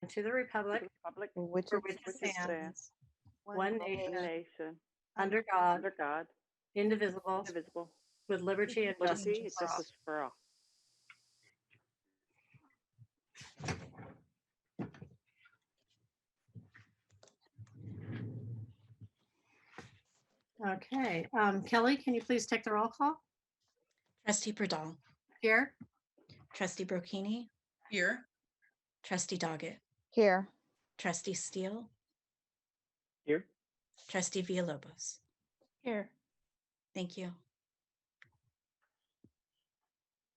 to the republic Republic for which for it which it which it stands, stands, one one nation, nation, under God, under God, indivisible, indivisible, with liberty and liberty justice and for all. justice for all. Okay, Kelly, can you please take the roll call? Trustee Burdall, Here. Trustee Brocchini, Here. Trustee Doggett, Here. Trustee Steele, Here. Trustee Villalobos. Here. Thank you.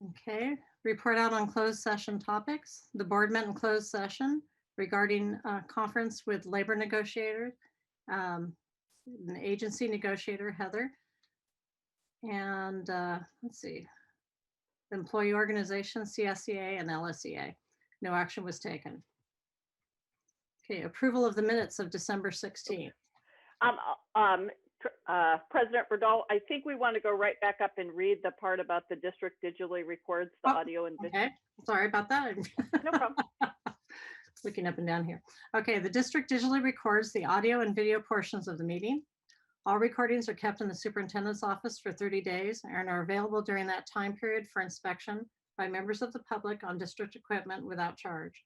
Okay, report out on closed session topics. The board met in closed session regarding conference with labor negotiator, an agency negotiator, Heather. And let's see, employee organization, CSEA and LSEA. No action was taken. Okay, approval of the minutes of December 16th. President Burdall, I think we want to go right back up and read the part about the district digitally records the audio and video. Okay, sorry about that. No problem. Looking up and down here. Okay, the district digitally records the audio and video portions of the meeting. All recordings are kept in the superintendent's office for 30 days and are available during that time period for inspection by members of the public on district equipment without charge.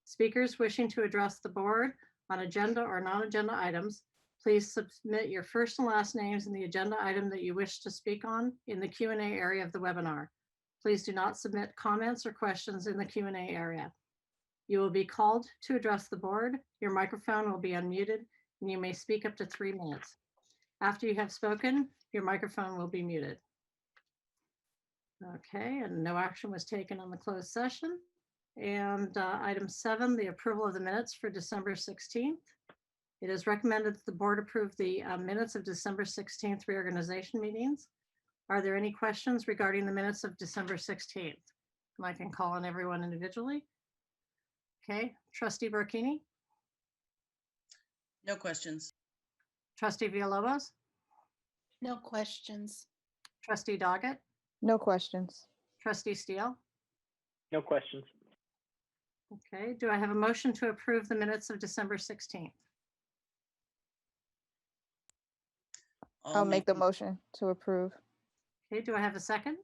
Speakers wishing to address the board on agenda or non-agenda items, please submit your first and last names in the agenda item that you wish to speak on in the Q&A area of the webinar. Please do not submit comments or questions in the Q&A area. You will be called to address the board. Your microphone will be unmuted and you may speak up to 3 minutes. After you have spoken, your microphone will be muted. Okay, and no action was taken on the closed session. And item 7, the approval of the minutes for December 16th. It is recommended that the board approve the minutes of December 16th reorganization meetings. Are there any questions regarding the minutes of December 16th? And I can call on everyone individually. Okay, Trustee Brocchini, No questions. Trustee Villalobos, No questions. Trustee Doggett, No questions. Trustee Steele. No questions. Okay, do I have a motion to approve the minutes of December 16th? I'll make the motion to approve. Okay, do I have a second?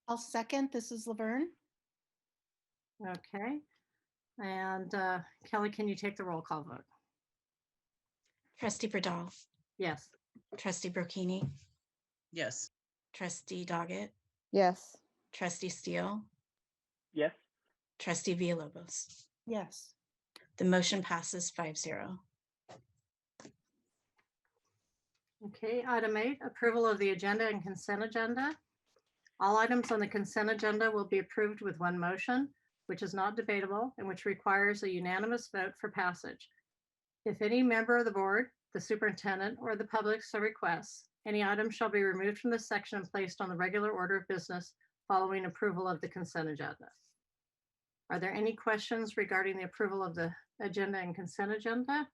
I'll second. This is Laverne. Okay, and Kelly, can you take the roll call vote? Trustee Burdall, Yes. Trustee Brocchini, Yes. Trustee Doggett, Yes. Trustee Steele, Yes. Trustee Villalobos. Yes. The motion passes 5-0. Okay, item 8, approval of the agenda and consent agenda. All items on the consent agenda will be approved with one motion, which is not debatable and which requires a unanimous vote for passage. If any member of the board, the superintendent, or the public so requests, any item shall be removed from this section and placed on the regular order of business following approval of the consent agenda. Are there any questions regarding the approval of the agenda and consent agenda?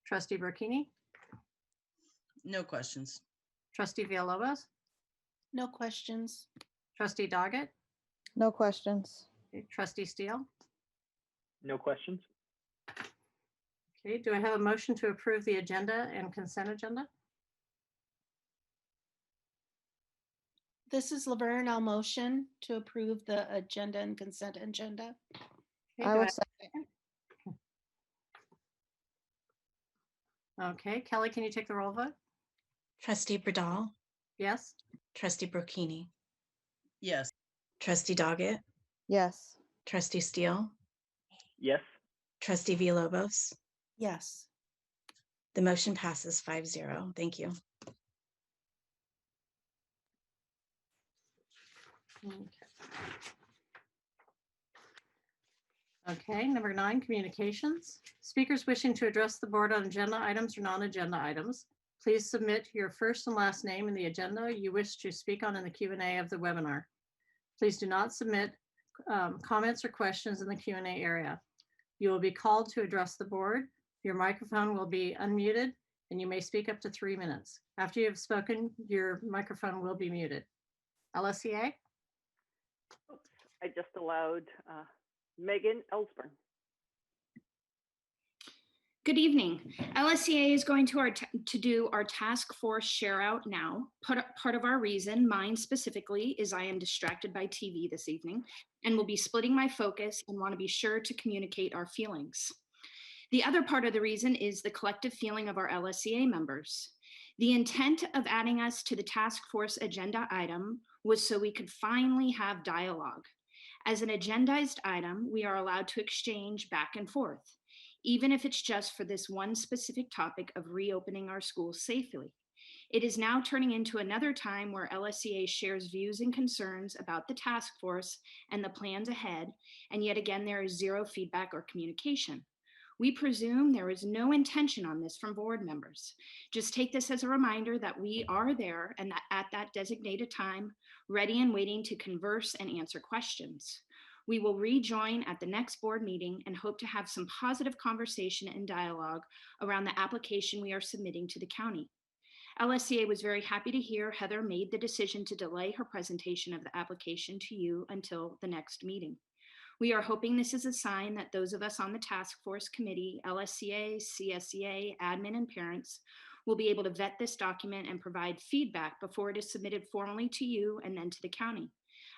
Trustee Brocchini, No questions. Trustee Villalobos, No questions. Trustee Doggett, No questions. Trustee Steele. No questions. Okay, do I have a motion to approve the agenda and consent agenda? This is Laverne. I'll motion to approve the agenda and consent agenda. Okay, I do will second. Okay, Kelly, can you take the roll vote? Trustee Burdall, Yes. Trustee Brocchini, Yes. Trustee Doggett, Yes. Trustee Steele, Yes. Trustee Villalobos. Yes. The motion passes 5-0. Thank you. Okay, number 9, communications. Speakers wishing to address the board on agenda items or non-agenda items, please submit your first and last name in the agenda you wish to speak on in the Q&A of the webinar. Please do not submit comments or questions in the Q&A area. You will be called to address the board. Your microphone will be unmuted and you may speak up to 3 minutes. After you have spoken, your microphone will be muted. LSEA? I just allowed Megan Ellsburn. Good evening. LSEA is going to do our task force share out now. Part of our reason, mine specifically, is I am distracted by TV this evening and will be splitting my focus and want to be sure to communicate our feelings. The other part of the reason is the collective feeling of our LSEA members. The intent of adding us to the task force agenda item was so we could finally have dialogue. As an agendized item, we are allowed to exchange back and forth, even if it's just for this one specific topic of reopening our schools safely. It is now turning into another time where LSEA shares views and concerns about the task force and the plans ahead, and yet again, there is zero feedback or communication. We presume there is no intention on this from board members. Just take this as a reminder that we are there and that at that designated time, ready and waiting to converse and answer questions. We will rejoin at the next board meeting and hope to have some positive conversation and dialogue around the application we are submitting to the county. LSEA was very happy to hear Heather made the decision to delay her presentation of the application to you until the next meeting. We are hoping this is a sign that those of us on the task force committee, LSEA, CSEA, admin, and parents will be able to vet this document and provide feedback before it is submitted formally to you and then to the county.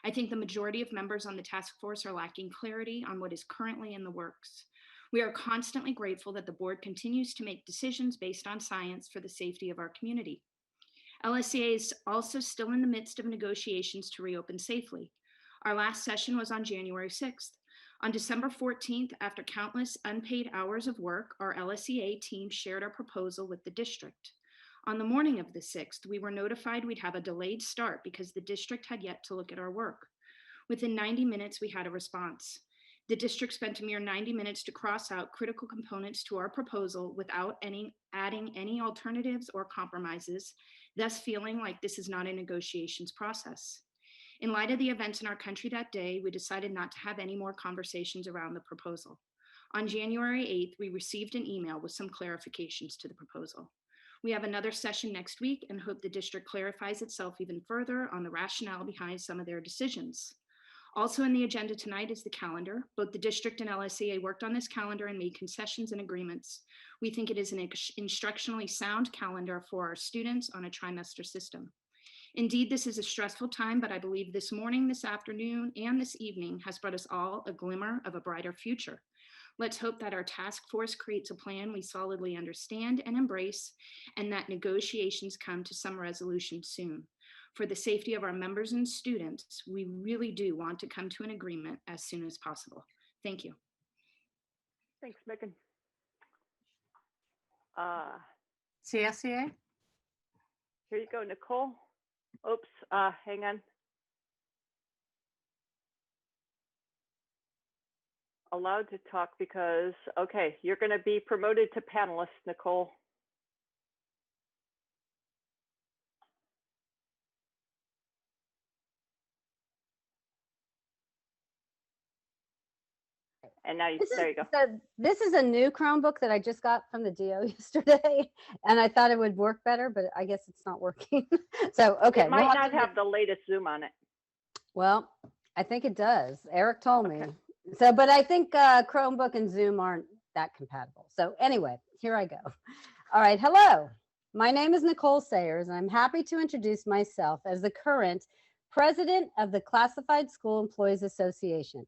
I think the majority of members on the task force are lacking clarity on what is currently in the works. We are constantly grateful that the board continues to make decisions based on science for the safety of our community. LSEA is also still in the midst of negotiations to reopen safely. Our last session was on January 6th. On December 14th, after countless unpaid hours of work, our LSEA team shared our proposal with the district. On the morning of the 6th, we were notified we'd have a delayed start because the district had yet to look at our work. Within 90 minutes, we had a response. The district spent a mere 90 minutes to cross out critical components to our proposal without adding any alternatives or compromises, thus feeling like this is not a negotiations process. In light of the events in our country that day, we decided not to have any more conversations around the proposal. On January 8th, we received an email with some clarifications to the proposal. We have another session next week and hope the district clarifies itself even further on the rationale behind some of their decisions. Also in the agenda tonight is the calendar. Both the district and LSEA worked on this calendar and made concessions and agreements. We think it is an instructionally sound calendar for our students on a trimester system. Indeed, this is a stressful time, but I believe this morning, this afternoon, and this evening has brought us all a glimmer of a brighter future. Let's hope that our task force creates a plan we solidly understand and embrace, and that negotiations come to some resolution soon. For the safety of our members and students, we really do want to come to an agreement as soon as possible. Thank you. Thanks, Megan. CSEA? Here you go, Nicole. Oops, hang on. Allowed to talk because, okay, you're going to be promoted to panelist, Nicole. And now there you go. So this is a new Chromebook that I just got from the DO yesterday, and I thought it would work better, but I guess it's not working. So, okay. It might not have the latest Zoom on it. Well, I think it does. Eric told me. So, but I think Chromebook and Zoom aren't that compatible. So anyway, here I go. All right. Hello. My name is Nicole Sayers, and I'm happy to introduce myself as the current president of the Classified School Employees Association,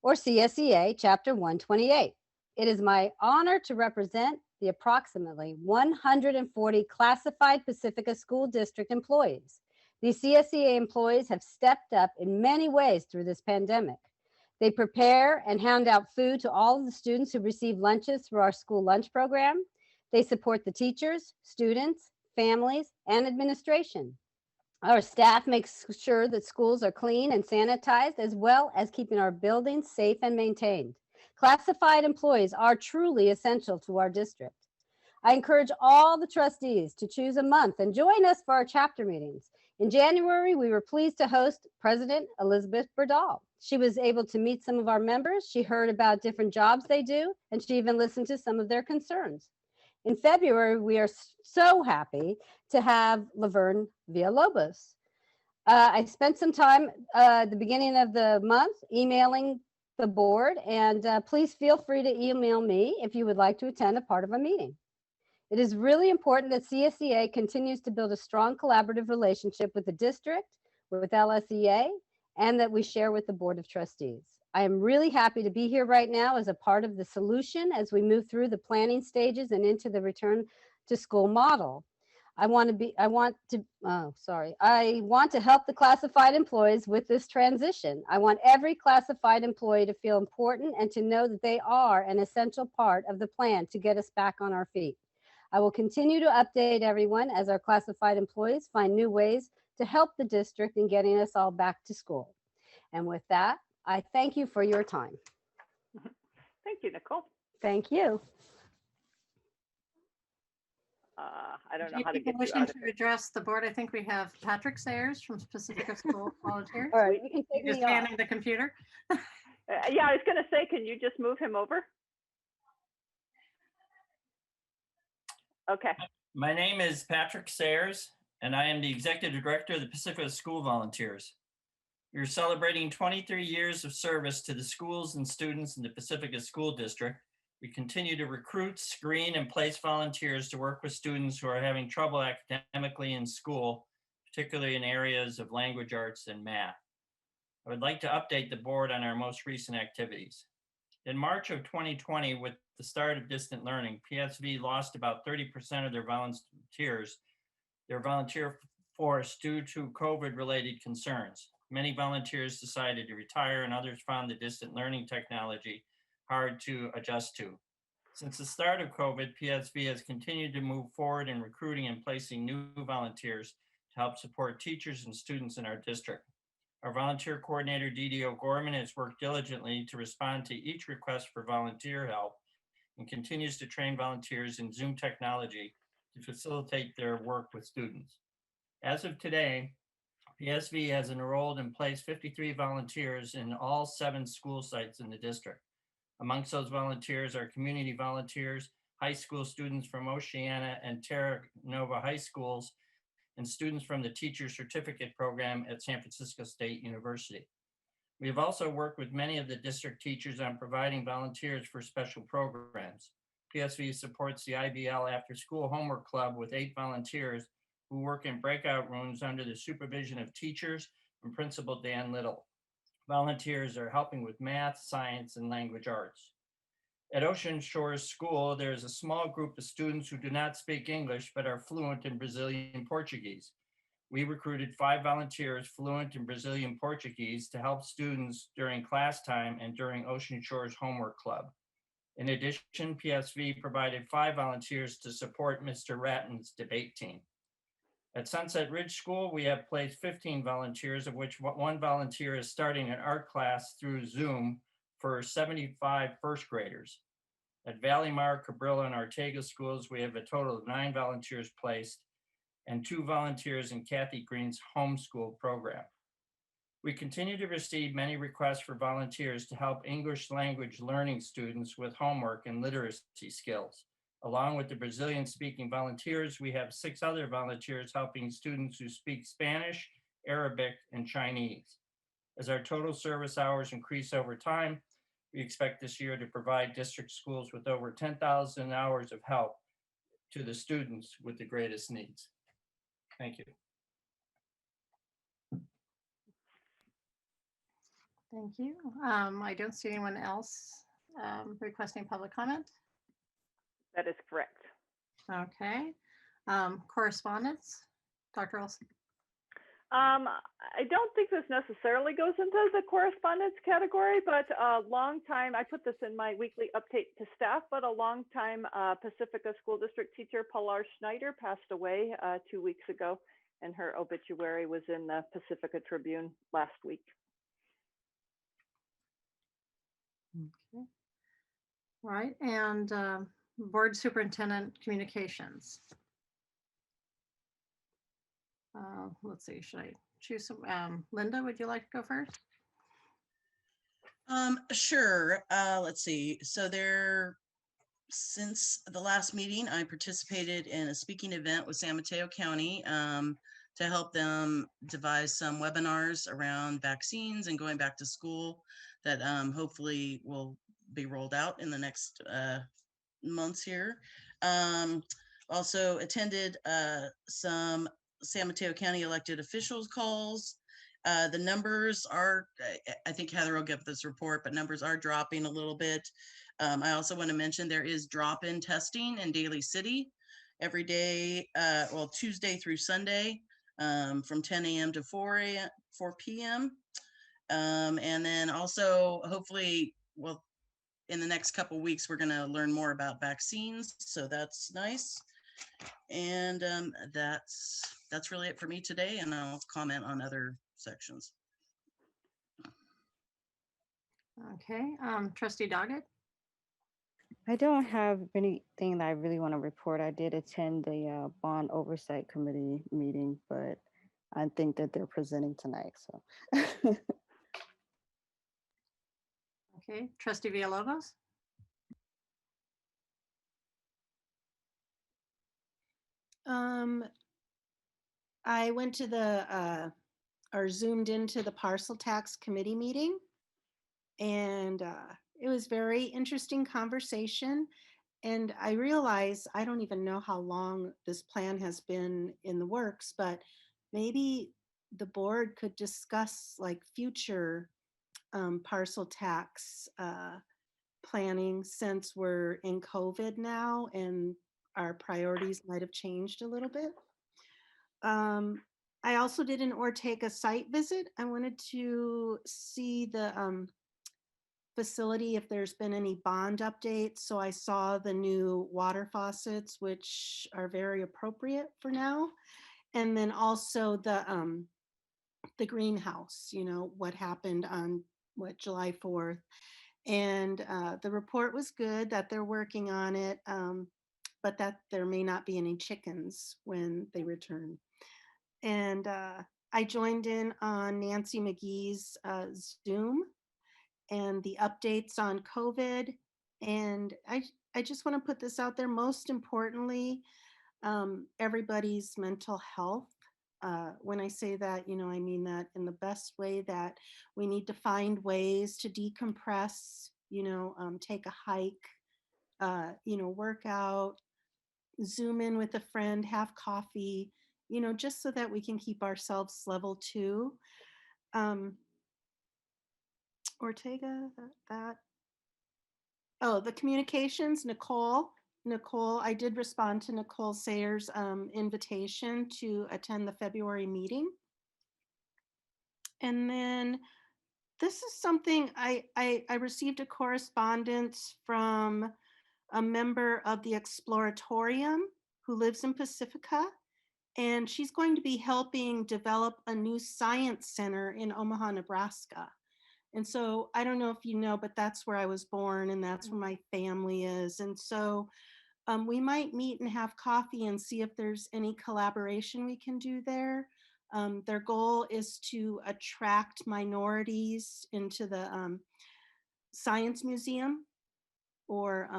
or CSEA, Chapter 128. It is my honor to represent the approximately 140 classified Pacifica School District employees. These CSEA employees have stepped up in many ways through this pandemic. They prepare and hand out food to all of the students who receive lunches through our school lunch program. They support the teachers, students, families, and administration. Our staff makes sure that schools are clean and sanitized, as well as keeping our buildings safe and maintained. Classified employees are truly essential to our district. I encourage all the trustees to choose a month and join us for our chapter meetings. In January, we were pleased to host President Elizabeth Berdahl. She was able to meet some of our members. She heard about different jobs they do, and she even listened to some of their concerns. In February, we are so happy to have Laverne Villalobos. I spent some time at the beginning of the month emailing the board, and please feel free to email me if you would like to attend a part of a meeting. It is really important that CSEA continues to build a strong collaborative relationship with the district, with LSEA, and that we share with the Board of Trustees. I am really happy to be here right now as a part of the solution as we move through the planning stages and into the return to school model. I want to help the classified employees with this transition. I want every classified employee to feel important and to know that they are an essential part of the plan to get us back on our feet. I will continue to update everyone as our classified employees find new ways to help the district in getting us all back to school. And with that, I thank you for your time. Thank you, Nicole. Thank you. I don't know Any how to people get you wishing out of to here. address the board? I think we have Patrick Sayers from Pacifica School Volunteers. All right, you can take Just me off. manning the computer. Yeah, I was going to say, can you just move him over? Okay. My name is Patrick Sayers, and I am the Executive Director of the Pacifica School Volunteers. We are celebrating 23 years of service to the schools and students in the Pacifica School District. We continue to recruit, screen, and place volunteers to work with students who are having trouble academically in school, particularly in areas of language arts and math. I would like to update the board on our most recent activities. In March of 2020, with the start of distant learning, PSV lost about 30% of their volunteer force due to COVID-related concerns. Many volunteers decided to retire, and others found the distant learning technology hard to adjust to. Since the start of COVID, PSV has continued to move forward in recruiting and placing new volunteers to help support teachers and students in our district. Our volunteer coordinator, Didi O'Gorman, has worked diligently to respond to each request for volunteer help and continues to train volunteers in Zoom technology to facilitate their work with students. As of today, PSV has enrolled and placed 53 volunteers in all 7 school sites in the district. Amongst those volunteers are community volunteers, high school students from Oceana and Terra Nova high schools, and students from the Teacher Certificate Program at San Francisco State University. We have also worked with many of the district teachers on providing volunteers for special programs. PSV supports the IBL After School Homework Club with 8 volunteers who work in breakout rooms under the supervision of teachers and Principal Dan Little. Volunteers are helping with math, science, and language arts. At Ocean Shores School, there is a small group of students who do not speak English but are fluent in Brazilian Portuguese. We recruited 5 volunteers fluent in Brazilian Portuguese to help students during class time and during Ocean Shores Homework Club. In addition, PSV provided 5 volunteers to support Mr. Ratton's debate team. At Sunset Ridge School, we have placed 15 volunteers, of which 1 volunteer is starting an art class through Zoom for 75 first graders. At Valley Mar, Cabrillo, and Ortega schools, we have a total of 9 volunteers placed and 2 volunteers in Kathy Green's homeschool program. We continue to receive many requests for volunteers to help English language learning students with homework and literacy skills. Along with the Brazilian-speaking volunteers, we have 6 other volunteers helping students who speak Spanish, Arabic, and Chinese. As our total service hours increase over time, we expect this year to provide district schools with over 10,000 hours of help to the students with the greatest needs. Thank you. Thank you. I don't see anyone else requesting public comment. That is correct. Okay. Correspondence, Dr. Olson. I don't think this necessarily goes into the correspondence category, but a long time, I put this in my weekly update to staff, but a long time Pacifica School District teacher, Pilar Schneider, passed away 2 weeks ago, and her obituary was in the Pacifica Tribune last week. Okay. All right, and board superintendent communications. Let's see, should I choose some? Linda, would you like to go first? Sure. Let's see. So since the last meeting, I participated in a speaking event with San Mateo County to help them devise some webinars around vaccines and going back to school that hopefully will be rolled out in the next months here. Also attended some San Mateo County elected officials calls. The numbers are, I think Heather will give this report, but numbers are dropping a little bit. I also want to mention there is drop-in testing in Daly City every day, well, Tuesday through Sunday, from 10 a.m. to 4 p.m. And then also hopefully, well, in the next couple weeks, we're going to learn more about vaccines. So that's nice. And that's really it for me today. And I'll comment on other sections. Okay, trustee Doggett. I don't have anything that I really want to report. I did attend the bond oversight committee meeting, but I think that they're presenting tonight. So Okay, trustee Villalobos. I went to the or zoomed into the parcel tax committee meeting, and it was very interesting conversation. And I realize I don't even know how long this plan has been in the works, but maybe the board could discuss like future parcel tax planning, since we're in COVID now and our priorities might have changed a little bit. I also did an Ortega site visit. I wanted to see the facility, if there's been any bond updates. So I saw the new water faucets, which are very appropriate for now. And then also the greenhouse, you know, what happened on July 4th. And the report was good that they're working on it, but that there may not be any chickens when they return. And I joined in on Nancy McGee's Zoom and the updates on COVID. And I just want to put this out there. Most importantly, everybody's mental health. When I say that, you know, I mean that in the best way, that we need to find ways to decompress, you know, take a hike, you know, work out, Zoom in with a friend, have coffee, you know, just so that we can keep ourselves level 2. Ortega, that. Oh, the communications, Nicole, I did respond to Nicole Sayers' invitation to attend the February meeting. And then this is something I received a correspondence from a member of the Exploratorium who lives in Pacifica, and she's going to be helping develop a new science center in Omaha, Nebraska. And so I don't know if you know, but that's where I was born and that's where my family is. And so we might meet and have coffee and see if there's any collaboration we can do there. Their goal is to attract minorities into the science museum, or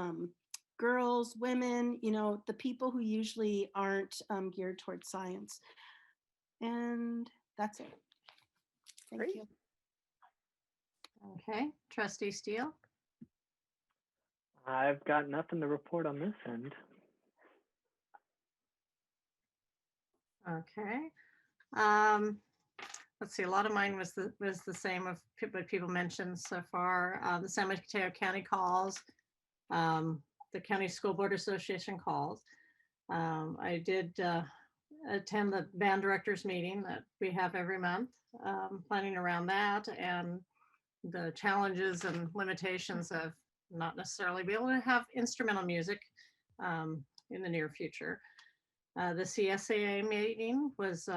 girls, women, you know, the people who usually aren't geared towards science. And that's it. Thank Great. you. Okay, trustee Steele. I've got nothing to report on this end. Okay. Let's see, a lot of mine was the same of what people mentioned so far. The San Mateo County calls, the County School Board Association calls. I did attend the band directors meeting that we have every month, planning around that and the challenges and limitations of not necessarily be able to have instrumental music in the near future. The CSAA meeting was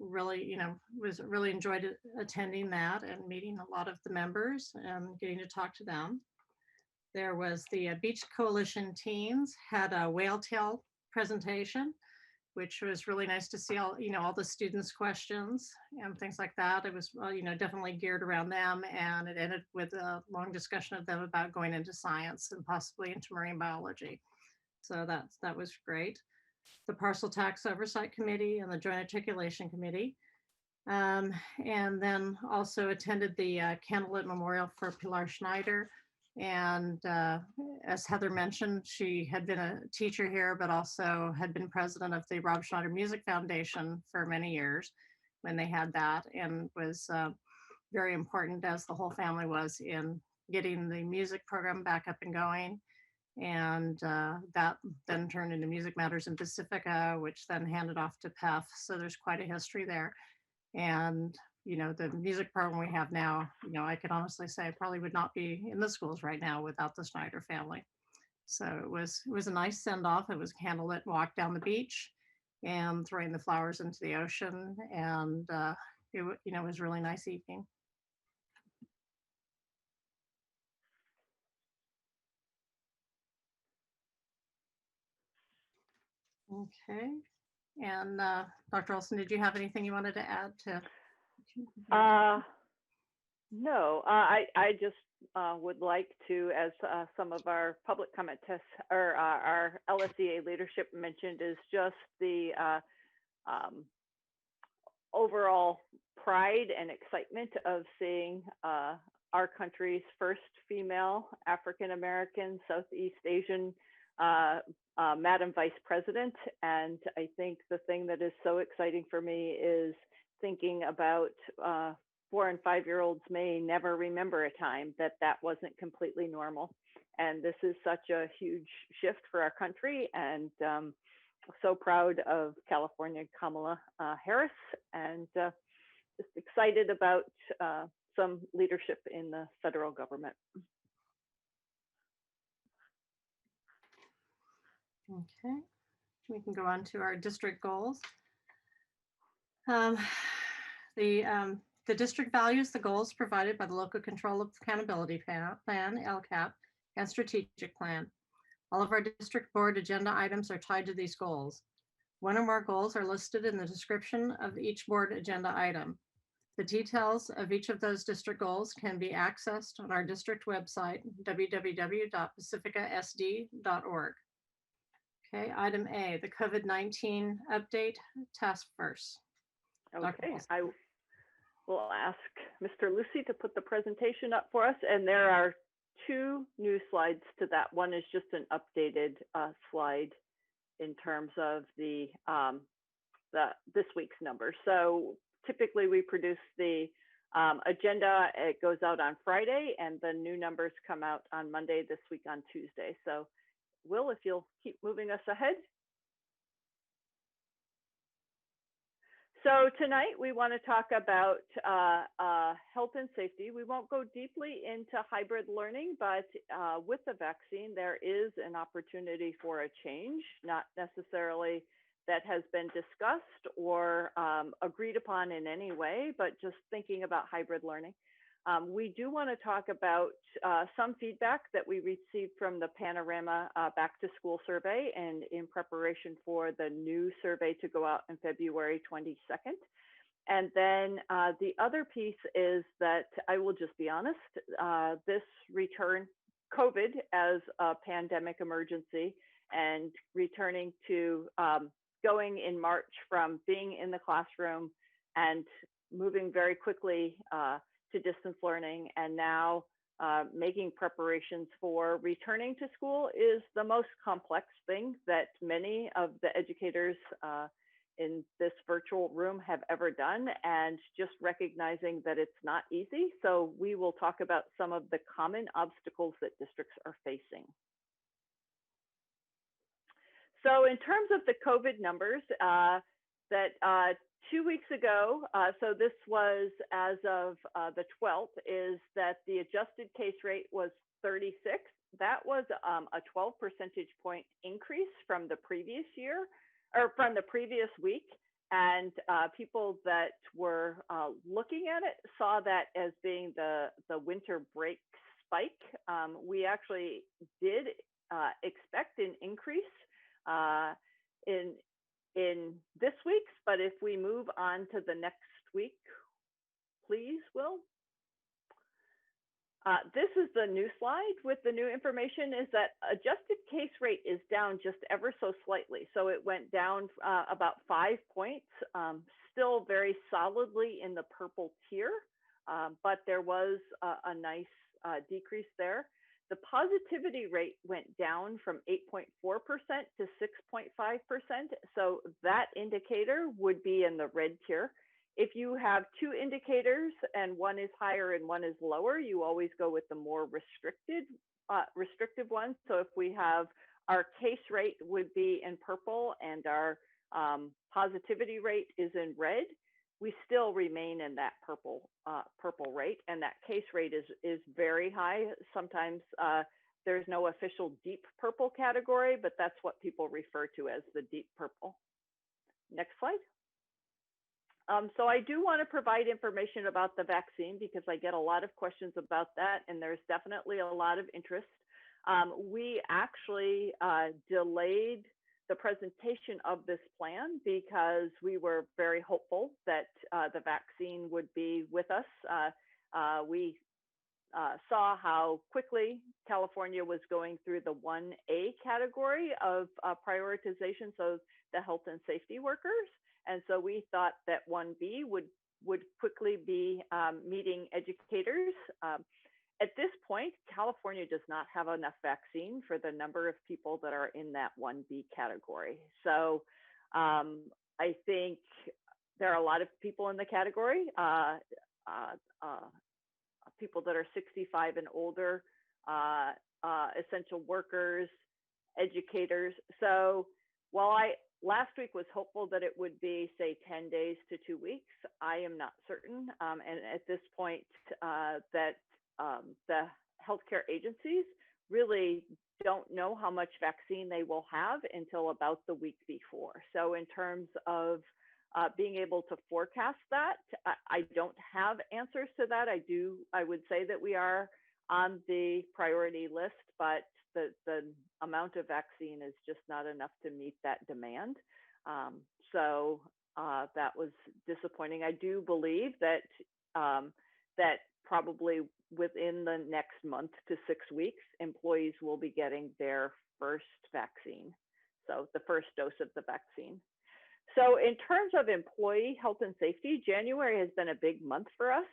really, was really enjoyed attending that and meeting a lot of the members and getting to talk to them. There was the Beach Coalition Teens had a whale tail presentation, which was really nice to see all, all the students' questions and things like that. It was, definitely geared around them, and it ended with a long discussion of them about going into science and possibly into marine biology. So that was great. the Parcel Tax Oversight Committee, and the Joint Articulation Committee. And then also attended the Candlelit Memorial for Pilar Schneider. And as Heather mentioned, she had been a teacher here, but also had been president of the Rob Schneider Music Foundation for many years when they had that, and was very important, as the whole family was, in getting the music program back up and going. And that then turned into Music Matters in Pacifica, which then handed off to PEF. So there's quite a history there. And, you know, the music program we have now, you know, I can honestly say probably would not be in the schools right now without the Schneider family. So it was a nice send off. It was a candlelit walk down the beach and throwing the flowers into the ocean. And you know, it was a really nice evening. Okay. And Dr. Olson, did you have anything you wanted to add to? No, I just would like to, as some of our public comment tests or our LSEA leadership mentioned, is just the overall pride and excitement of seeing our country's first female African-American, Southeast Asian Madam Vice President. And I think the thing that is so exciting for me is thinking about 4- and 5-year-olds may never remember a time that wasn't completely normal. And this is such a huge shift for our country. And so proud of California Kamala Harris, and just excited about some leadership in the federal government. Okay, we can go on to our district goals. The district values the goals provided by the Local Control Accountability Plan, LCAP, and strategic plan. All of our district board agenda items are tied to these goals. One or more goals are listed in the description of each board agenda item. The details of each of those district goals can be accessed on our district website, www.pacificasd.org. Okay, item A, the COVID-19 update task force. Okay, I will ask Mr. Lucy to put the presentation up for us, and there are 2 new slides to that. One is just an updated slide in terms of the this week's numbers. So typically we produce the agenda, it goes out on Friday, and the new numbers come out on Monday, this week on Tuesday. So Will, if you'll keep moving us ahead. So tonight we want to talk about health and safety. We won't go deeply into hybrid learning, but with the vaccine, there is an opportunity for a change, not necessarily that has been discussed or agreed upon in any way, but just thinking about hybrid learning. We do want to talk about some feedback that we received from the Panorama Back to School survey, and in preparation for the new survey to go out on February 22nd. And then the other piece is that I will just be honest, this return, COVID as a pandemic emergency, and returning to going in March from being in the classroom and moving very quickly to distance learning, and now making preparations for returning to school is the most complex thing that many of the educators in this virtual room have ever done, and just recognizing that it's not easy. So we will talk about some of the common obstacles that districts are facing. So in terms of the COVID numbers, that 2 weeks ago, so this was as of the 12th, is that the adjusted case rate was 36. That was a 12 percentage point increase from the previous year, or from the previous week. And people that were looking at it saw that as being the winter break spike. We actually did expect an increase in this week's, but if we move on to the next week, please, Will. This is the new slide with the new information, is that adjusted case rate is down just ever so slightly. So it went down about 5 points, still very solidly in the purple tier, but there was a nice decrease there. The positivity rate went down from 8.4% to 6.5%. So that indicator would be in the red tier. If you have two indicators and one is higher and one is lower, you always go with the more restrictive one. So if we have our case rate would be in purple and our positivity rate is in red, we still remain in that purple rate, and that case rate is very high. Sometimes there's no official deep purple category, but that's what people refer to as the deep purple. Next slide. So I do want to provide information about the vaccine because I get a lot of questions about that, and there's definitely a lot of interest. We actually delayed the presentation of this plan because we were very hopeful that the vaccine would be with us. We saw how quickly California was going through the 1A category of prioritization, so the health and safety workers. And so we thought that 1B would quickly be meeting educators. At this point, California does not have enough vaccine for the number of people that are in that 1B category. So I think there are a lot of people in the category, people that are 65 and older, essential workers, educators. So while last week was hopeful that it would be, say, 10 days to 2 weeks, I am not certain. And at this point, that the healthcare agencies really don't know how much vaccine they will have until about the week before. So in terms of being able to forecast that, I don't have answers to that. I would say that we are on the priority list, but the amount of vaccine is just not enough to meet that demand. So that was disappointing. I do believe that that probably within the next month to 6 weeks, employees will be getting their first vaccine. So the first dose of the vaccine. So in terms of employee health and safety, January has been a big month for us.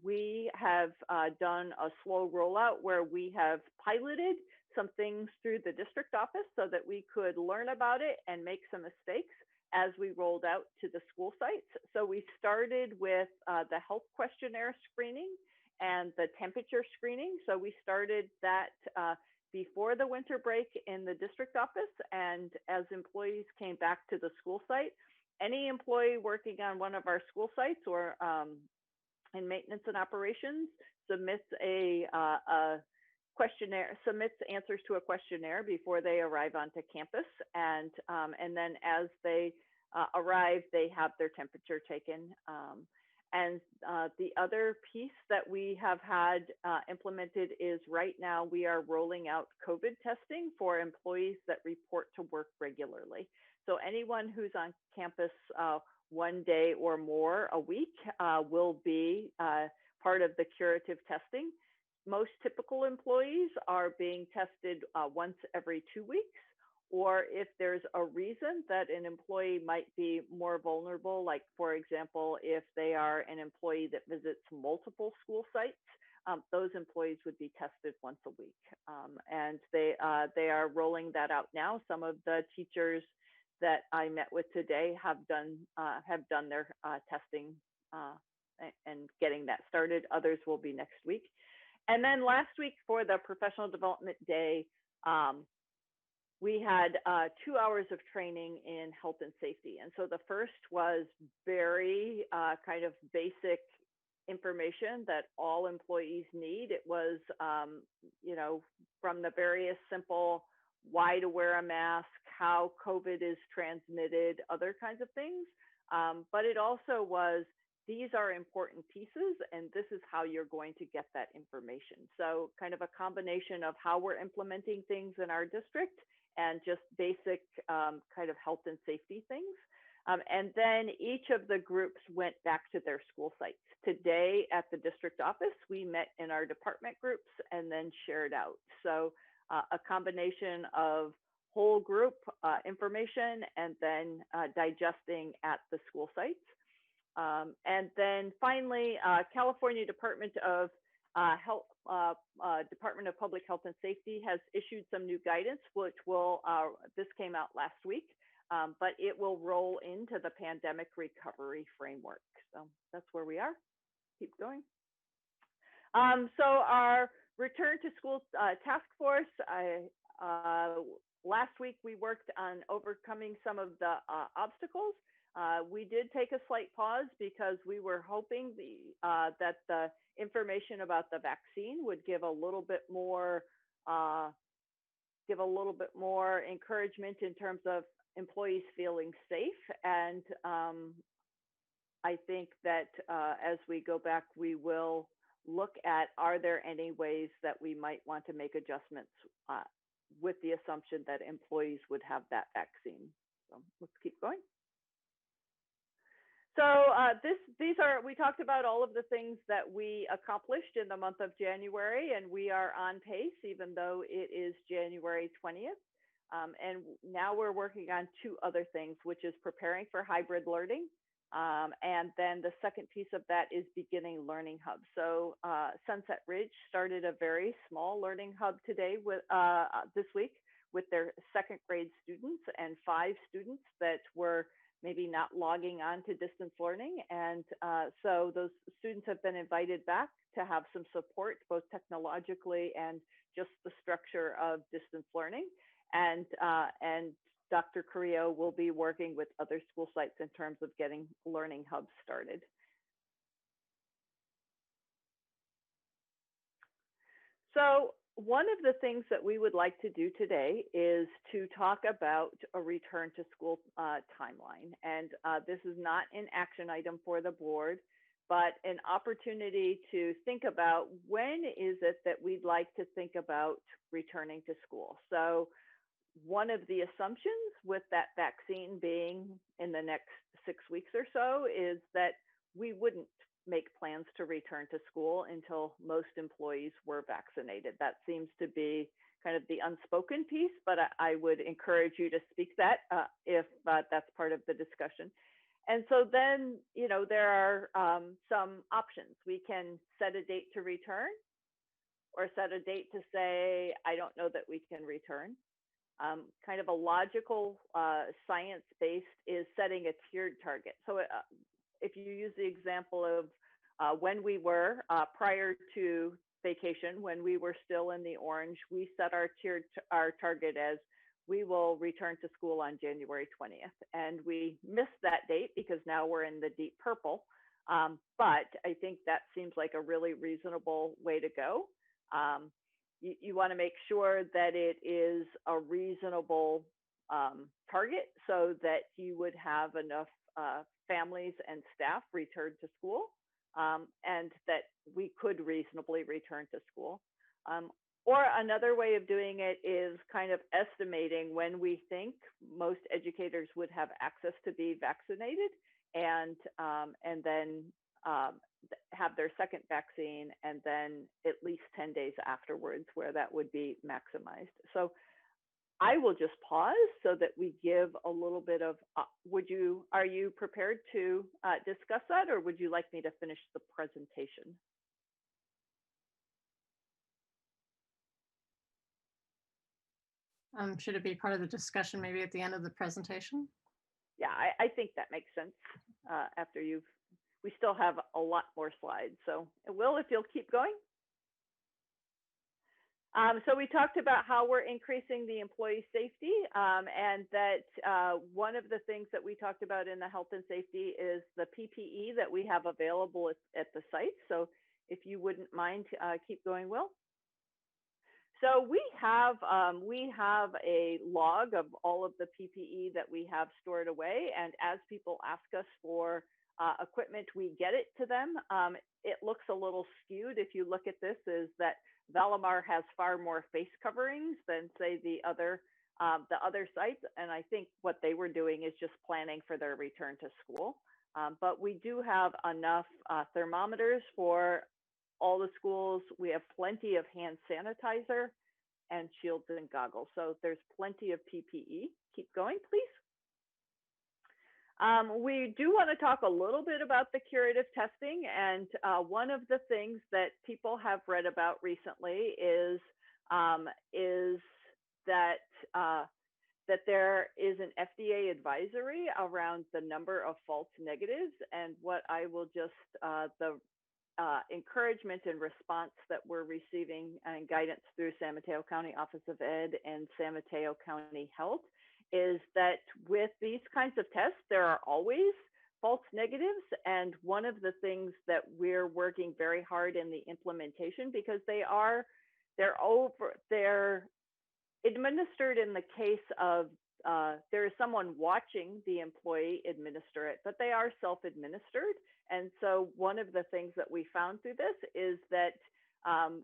We have done a slow rollout where we have piloted some things through the district office so that we could learn about it and make some mistakes as we rolled out to the school sites. So we started with the health questionnaire screening and the temperature screening. So we started that before the winter break in the district office, and as employees came back to the school site, any employee working on one of our school sites or in maintenance and operations submits a questionnaire, submits answers to a questionnaire before they arrive onto campus, and then as they arrive, they have their temperature taken. And the other piece that we have had implemented is right now we are rolling out COVID testing for employees that report to work regularly. So anyone who's on campus 1 day or more a week will be part of the curative testing. Most typical employees are being tested once every 2 weeks. Or if there's a reason that an employee might be more vulnerable, like for example, if they are an employee that visits multiple school sites, those employees would be tested once a week. And they are rolling that out now. Some of the teachers that I met with today have done their testing and getting that started. Others will be next week. And then last week for the professional development day, we had 2 hours of training in health and safety. And so the first was very kind of basic information that all employees need. It was, you know, from the various simple why to wear a mask, how COVID is transmitted, other kinds of things. But it also was, these are important pieces and this is how you're going to get that information. So kind of a combination of how we're implementing things in our district and just basic kind of health and safety things. And then each of the groups went back to their school sites. Today at the district office, we met in our department groups and then shared out. So a combination of whole group information and then digesting at the school sites. And then finally, California Department of Health, Department of Public Health and Safety has issued some new guidance, which will, this came out last week, but it will roll into the pandemic recovery framework. So that's where we are. Keep going. So our return to school task force, last week we worked on overcoming some of the obstacles. We did take a slight pause because we were hoping that the information about the vaccine would give a little bit more encouragement in terms of employees feeling safe. And I think that as we go back, we will look at, are there any ways that we might want to make adjustments with the assumption that employees would have that vaccine. So let's keep going. So we talked about all of the things that we accomplished in the month of January, and we are on pace, even though it is January 20th. And now we're working on two other things, which is preparing for hybrid learning. And then the second piece of that is beginning learning hub. So Sunset Ridge started a very small learning hub today with this week with their second grade students and 5 students that were maybe not logging on to distance learning. And so those students have been invited back to have some support, both technologically and just the structure of distance learning. And Dr. Carrillo will be working with other school sites in terms of getting learning hubs started. So one of the things that we would like to do today is to talk about a return to school timeline. And this is not an action item for the board, but an opportunity to think about when is it that we'd like to think about returning to school. So one of the assumptions with that vaccine being in the next 6 weeks or so is that we wouldn't make plans to return to school until most employees were vaccinated. That seems to be kind of the unspoken piece, but I would encourage you to speak that if that's part of the discussion. And so then, you know, there are some options. We can set a date to return or set a date to say, I don't know that we can return. Kind of a logical science-based is setting a tiered target. So if you use the example of when we were prior to vacation, when we were still in the orange, we set our target as we will return to school on January 20th. And we missed that date because now we're in the deep purple. But I think that seems like a really reasonable way to go. You want to make sure that it is a reasonable target so that you would have enough families and staff return to school and that we could reasonably return to school. Or another way of doing it is kind of estimating when we think most educators would have access to be vaccinated and then have their second vaccine, and then at least 10 days afterwards where that would be maximized. So I will just pause so that we give a little bit of, are you prepared to discuss that, or would you like me to finish the presentation? Should it be part of the discussion maybe at the end of the presentation? Yeah, I think that makes sense after we still have a lot more slides. So Will, if you'll keep going. So we talked about how we're increasing the employee safety and that one of the things that we talked about in the health and safety is the PPE that we have available at the site. So if you wouldn't mind, keep going, Will. So we have a log of all of the PPE that we have stored away. And as people ask us for equipment, we get it to them. It looks a little skewed if you look at this, is that Valamar has far more face coverings than say the other the other sites, and I think what they were doing is just planning for their return to school. But we do have enough thermometers for all the schools. We have plenty of hand sanitizer and shields and goggles. So there's plenty of PPE. Keep going, please. We do want to talk a little bit about the curative testing. And one of the things that people have read about recently is that that there is an FDA advisory around the number of false negatives. And what I will just, the encouragement and response that we're receiving and guidance through San Mateo County Office of Ed and San Mateo County Health is that with these kinds of tests, there are always false negatives. And one of the things that we're working very hard in the implementation, because they're administered in the case of there is someone watching the employee administer it, but they are self-administered. And so one of the things that we found through this is that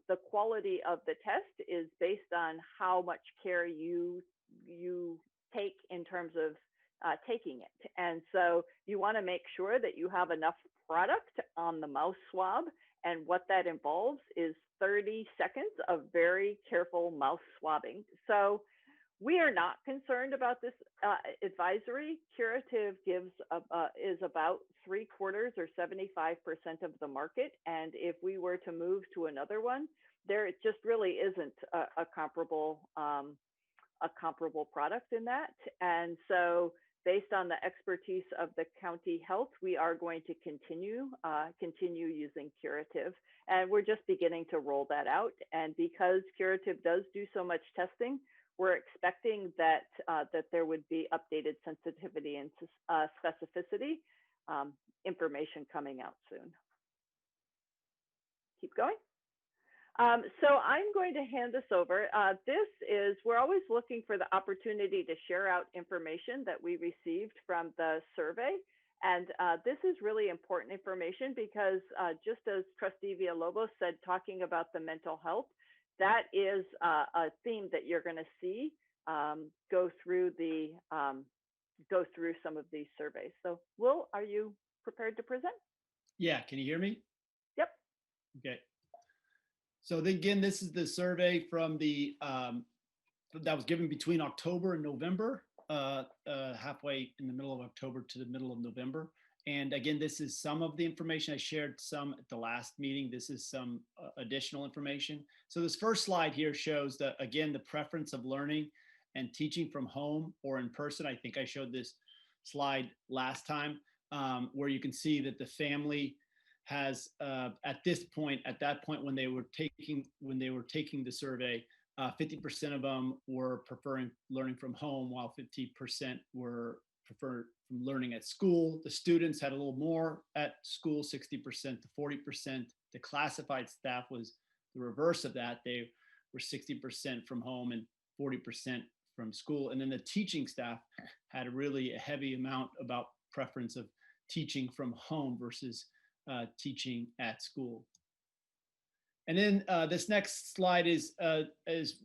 the quality of the test is based on how much care you take in terms of taking it. And so you want to make sure that you have enough product on the mouth swab. And what that involves is 30 seconds of very careful mouth swabbing. So we are not concerned about this advisory. Curative is about 3/4 or 75% of the market. And if we were to move to another one, there just really isn't a comparable product in that. And so based on the expertise of the county health, we are going to continue using Curative. And we're just beginning to roll that out. And because Curative does do so much testing, we're expecting that there would be updated sensitivity and specificity information coming out soon. Keep going. So I'm going to hand this over. We're always looking for the opportunity to share out information that we received from the survey. And this is really important information because just as Trustee Villalobos said, talking about the mental health, that is a theme that you're going to see go through some of these surveys. So Will, are you prepared to present? Yeah, can you hear me? Yep. Okay. So again, this is the survey from the that was given between October and November, halfway in the middle of October to the middle of November. And again, this is some of the information. I shared some at the last meeting. This is some additional information. So this first slide here shows that, again, the preference of learning and teaching from home or in person. I think I showed this slide last time, where you can see that the family has at that point when they were taking the survey, 50% of them were preferring learning from home, while 50% were preferred from learning at school. The students had a little more at school, 60% to 40%. The classified staff was the reverse of that. They were 60% from home and 40% from school. And then the teaching staff had a heavy amount about preference of teaching from home versus teaching at school. And then this next slide is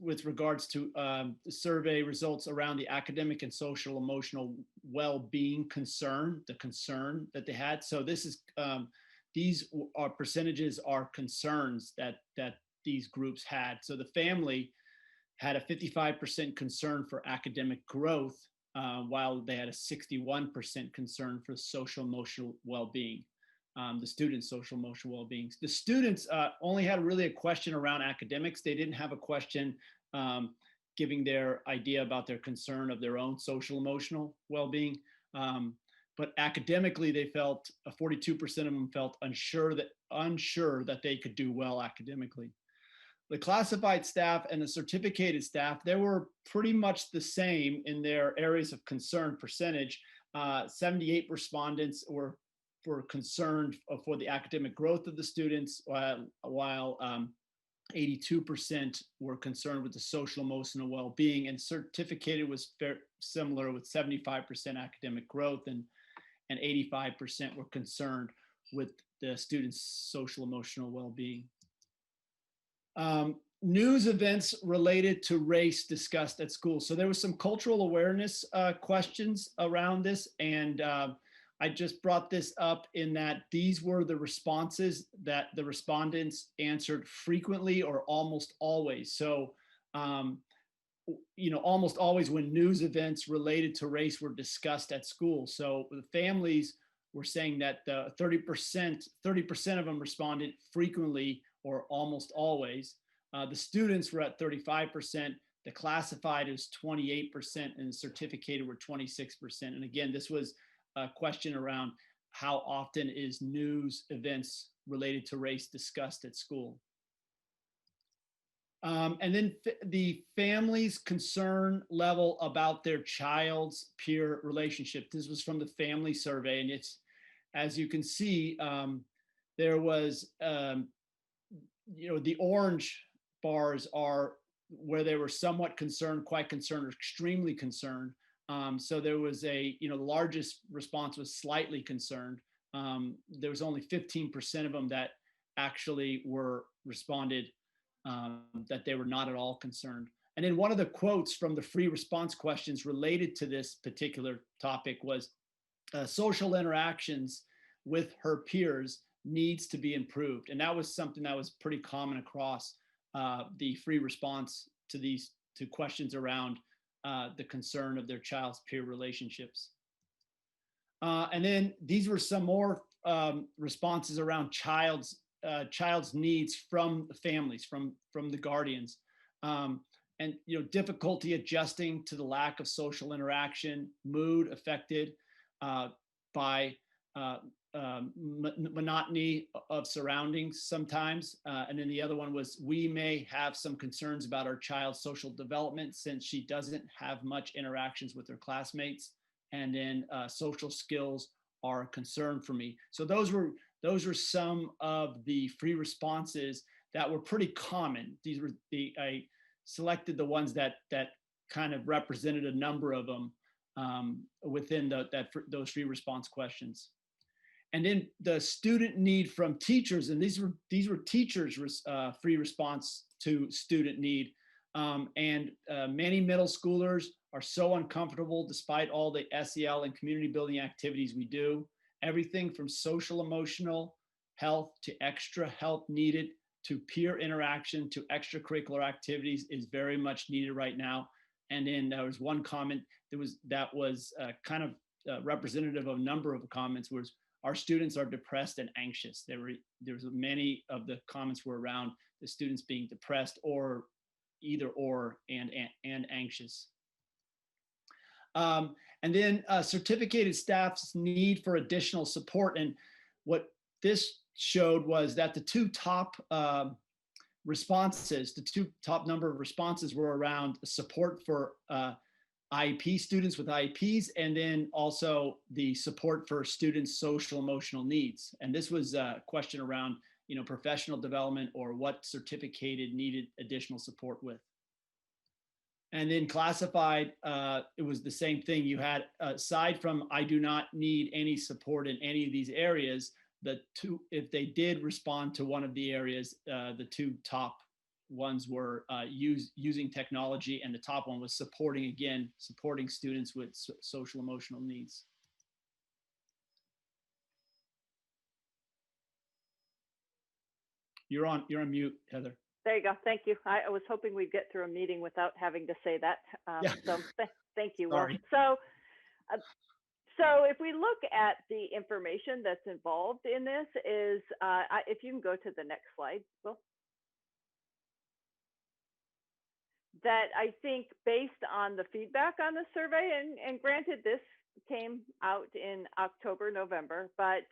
with regards to the survey results around the academic and social emotional well-being concern, the concern that they had. So this is these are percentages are concerns that these groups had. So the family had a 55% concern for academic growth, while they had a 61% concern for social emotional well-being. The students' social emotional well-being. The students only had really a question around academics. They didn't have a question giving their idea about their concern of their own social emotional well-being. But academically, they felt 42% of them felt unsure that they could do well academically. The classified staff and the certificated staff, they were pretty much the same in their areas of concern percentage. 78 respondents were concerned for the academic growth of the students, while 82% were concerned with the social emotional well-being, and certificated was similar with 75% academic growth and 85% were concerned with the students' social emotional well-being. news events related to race discussed at school. So there was some cultural awareness questions around this, and I just brought this up in that these were the responses that the respondents answered frequently or almost always. So, almost always when news events related to race were discussed at school. So the families were saying that 30% of them responded frequently or almost always. The students were at 35%, the classified is 28%, and the certificated were 26%. And again, this was a question around how often is news events related to race discussed at school. And then the family's concern level about their child's peer relationship. This was from the family survey, and it's, as you can see, there was, the orange bars are where they were somewhat concerned, quite concerned, or extremely concerned. So there was the largest response was slightly concerned. There was only 15% of them that actually were responded that they were not at all concerned. And then one of the quotes from the free response questions related to this particular topic was, social interactions with her peers needs to be improved. And that was something that was pretty common across the free response to these two questions around the concern of their child's peer relationships. And then these were some more responses around child's needs from the families, from the guardians, and difficulty adjusting to the lack of social interaction, mood affected by monotony of surroundings sometimes. And then the other one was, we may have some concerns about our child's social development since she doesn't have much interactions with her classmates. And then social skills are a concern for me. So those were some of the free responses that were pretty common. These were I selected the ones that kind of represented a number of them within those free response questions. And then the student need from teachers, and these were teachers' free response to student need. And many middle schoolers are so uncomfortable despite all the SEL and community building activities we do. Everything from social emotional health to extra help needed to peer interaction to extracurricular activities is very much needed right now. And then there was one comment that was kind of representative of a number of comments, was our students are depressed and anxious. There was many of the comments were around the students being depressed or either or and anxious. And then certificated staff's need for additional support. And what this showed was that the two top responses, the two top number of responses were around support for IEP students with IEPs, and then also the support for students' social emotional needs. And this was a question around, professional development or what certificated needed additional support with. And then classified, it was the same thing. You had, aside from I do not need any support in any of these areas, if they did respond to one of the areas, the two top ones were using technology, and the top one was supporting students with social emotional needs. You're on mute, Heather. There you go. Thank you. I was hoping we'd get through a meeting without having to say that. Yeah. So thank you. Sorry. Will. So if we look at the information that's involved in this is, if you can go to the next slide, Will. That I think based on the feedback on the survey, and granted this came out in October, November, but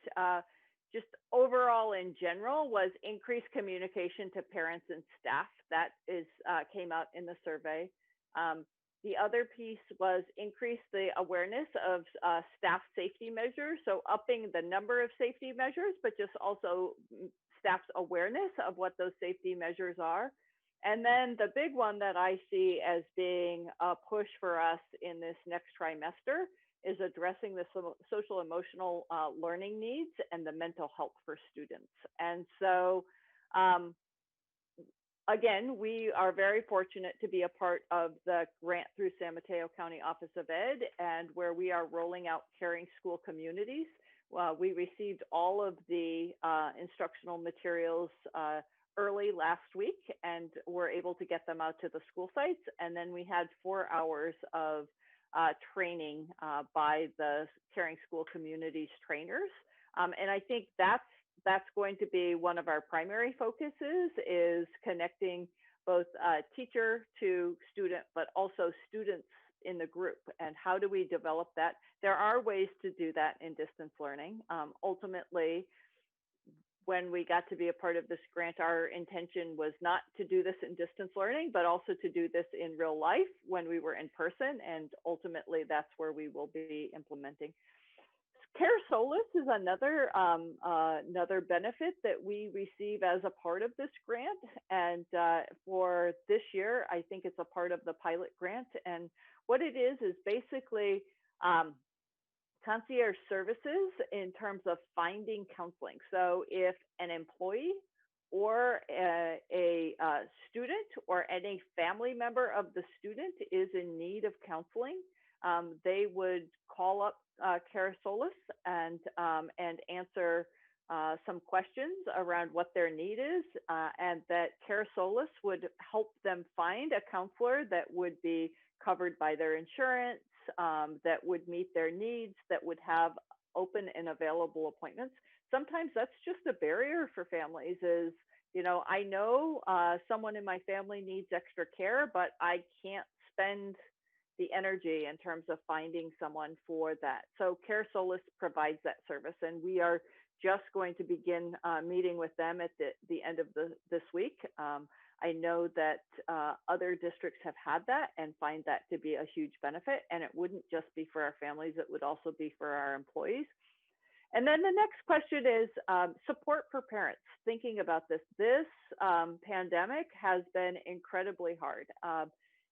just overall in general was increased communication to parents and staff. That came out in the survey. The other piece was increase the awareness of staff safety measures. So upping the number of safety measures, but just also staff's awareness of what those safety measures are. And then the big one that I see as being a push for us in this next trimester is addressing the social emotional learning needs and the mental health for students. And so again, we are very fortunate to be a part of the grant through San Mateo County Office of Ed, and where we are rolling out caring school communities. We received all of the instructional materials early last week, and were able to get them out to the school sites. And then we had 4 hours of training by the caring school communities trainers. And I think that's going to be one of our primary focuses, is connecting both teacher to student, but also students in the group. And how do we develop that? There are ways to do that in distance learning. Ultimately, when we got to be a part of this grant, our intention was not to do this in distance learning, but also to do this in real life when we were in person. And ultimately, that's where we will be implementing. Care Solus is another benefit that we receive as a part of this grant. And for this year, I think it's a part of the pilot grant. And what it is basically concierge services in terms of finding counseling. So if an employee or a student or any family member of the student is in need of counseling, they would call up Care Solus and answer some questions around what their need is, and that Care Solus would help them find a counselor that would be covered by their insurance, that would meet their needs, that would have open and available appointments. Sometimes that's just a barrier for families is, you know, I know someone in my family needs extra care, but I can't spend the energy in terms of finding someone for that. So Care Solus provides that service, and we are just going to begin meeting with them at the end of this week. I know that other districts have had that and find that to be a huge benefit, and it wouldn't just be for our families, it would also be for our employees. And then the next question is support for parents. Thinking about this pandemic has been incredibly hard.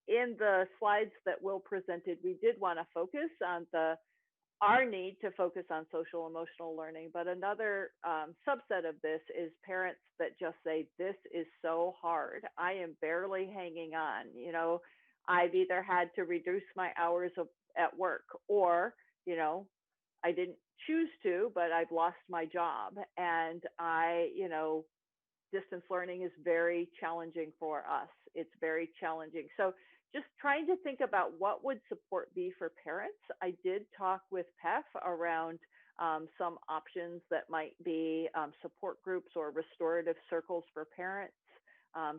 In the slides that Will presented, we did want to focus on our need to focus on social emotional learning, but another subset of this is parents that just say, this is so hard. I am barely hanging on. You know, I've either had to reduce my hours at work, or, you know, I didn't choose to, but I've lost my job. And distance learning is very challenging for us. It's very challenging. So just trying to think about what would support be for parents. I did talk with PEF around some options that might be support groups or restorative circles for parents,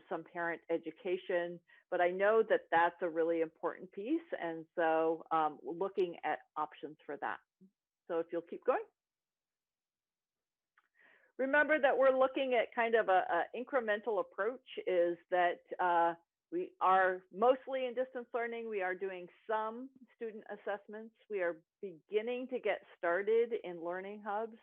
some parent education, but I know that that's a really important piece. And so looking at options for that. So if you'll keep going. Remember that we're looking at kind of a incremental approach, is that we are mostly in distance learning. We are doing some student assessments. We are beginning to get started in learning hubs.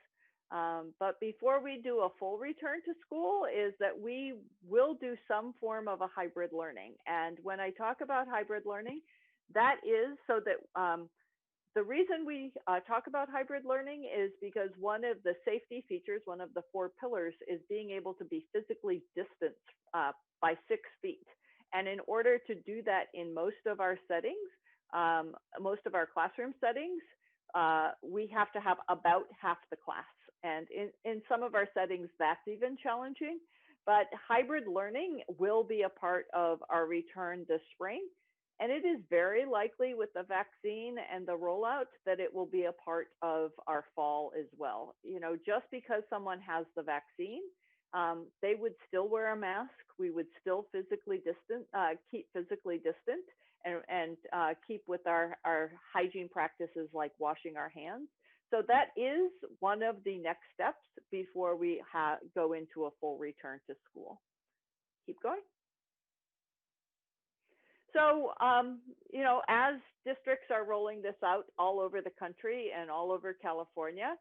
But before we do a full return to school, is that we will do some form of a hybrid learning. And when I talk about hybrid learning, that is so that the reason we talk about hybrid learning is because one of the safety features, one of the 4 pillars, is being able to be physically distanced by 6 feet. And in order to do that in most of our settings, most of our classroom settings, we have to have about half the class. And in some of our settings, that's even challenging. But hybrid learning will be a part of our return this spring. And it is very likely with the vaccine and the rollout that it will be a part of our fall as well. You know, just because someone has the vaccine, they would still wear a mask. We would still physically distant, keep physically distant, and keep with our hygiene practices like washing our hands. So that is one of the next steps before we go into a full return to school. Keep going. So, you know, as districts are rolling this out all over the country and all over California,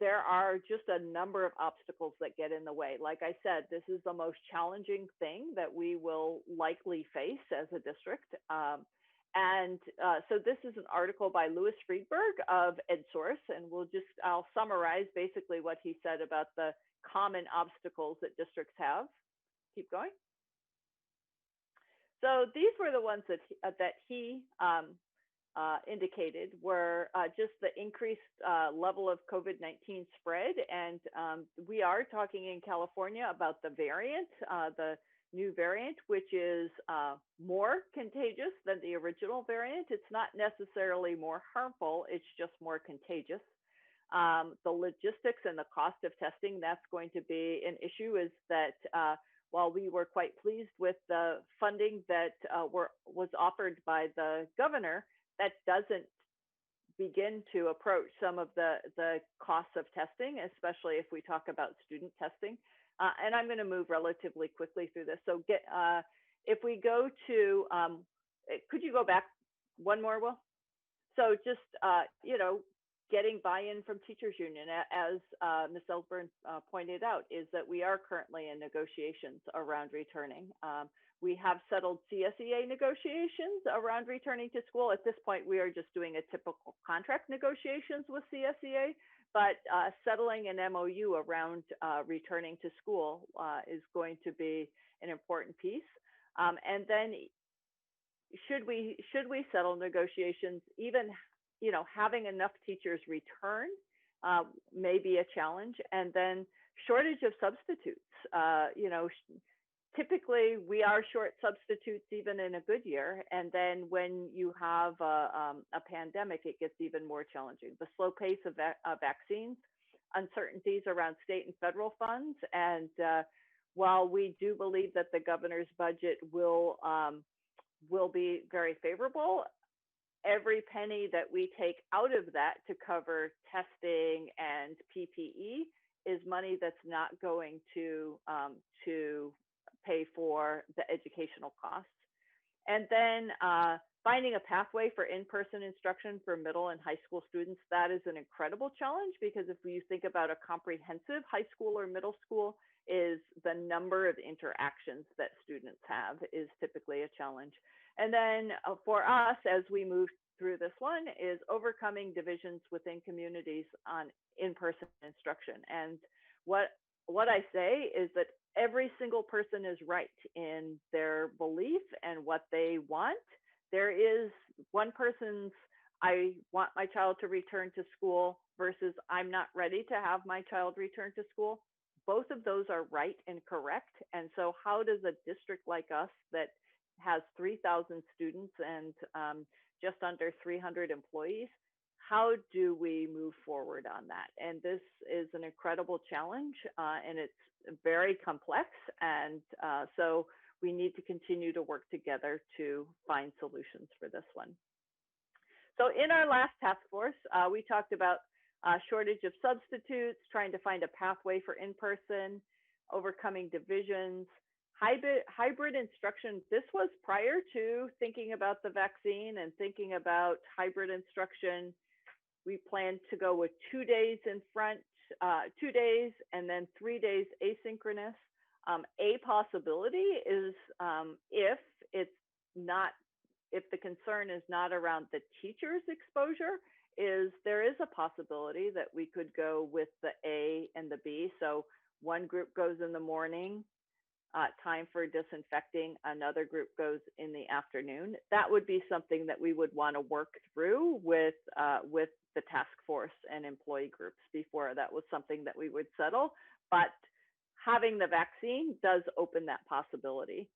there are just a number of obstacles that get in the way. Like I said, this is the most challenging thing that we will likely face as a district. So this is an article by Louis Friedberg of EdSource, and I'll summarize basically what he said about the common obstacles that districts have. Keep going. So these were the ones that he indicated were just the increased level of COVID-19 spread. And we are talking in California about the variant, the new variant, which is more contagious than the original variant. It's not necessarily more harmful, it's just more contagious. The logistics and the cost of testing, that's going to be an issue, is that while we were quite pleased with the funding that was offered by the governor, that doesn't begin to approach some of the costs of testing, especially if we talk about student testing. And I'm going to move relatively quickly through this. So if we go to, could you go back one more, Will? So just, getting buy-in from teachers union, as Ms. Ellsburn pointed out, is that we are currently in negotiations around returning. We have settled CSEA negotiations around returning to school. At this point, we are just doing a typical contract negotiations with CSEA, but settling an MOU around returning to school is going to be an important piece. And then should we settle negotiations, even having enough teachers return may be a challenge. And then shortage of substitutes. Typically we are short substitutes even in a good year. And then when you have a pandemic, it gets even more challenging. The slow pace of vaccines, uncertainties around state and federal funds. And while we do believe that the governor's budget will be very favorable, every penny that we take out of that to cover testing and PPE is money that's not going to pay for the educational costs. And then finding a pathway for in-person instruction for middle and high school students, that is an incredible challenge, because if you think about a comprehensive high school or middle school, is the number of interactions that students have is typically a challenge. And then for us, as we move through this one, is overcoming divisions within communities on in-person instruction. And what I say is that every single person is right in their belief and what they want. There is one person's, I want my child to return to school, versus I'm not ready to have my child return to school. Both of those are right and correct. And so how does a district like us that has 3,000 students and just under 300 employees, how do we move forward on that? And this is an incredible challenge, and it's very complex. And so we need to continue to work together to find solutions for this one. So in our last task force, we talked about shortage of substitutes, trying to find a pathway for in-person, overcoming divisions, hybrid instruction. This was prior to thinking about the vaccine and thinking about hybrid instruction. We planned to go with 2 days in front, 2 days, and then 3 days asynchronous. A possibility is if the concern is not around the teacher's exposure, there is a possibility that we could go with the A and the B. So one group goes in the morning, time for disinfecting, another group goes in the afternoon. That would be something that we would want to work through with the task force and employee groups before that was something that we would settle. But having the vaccine does open that possibility.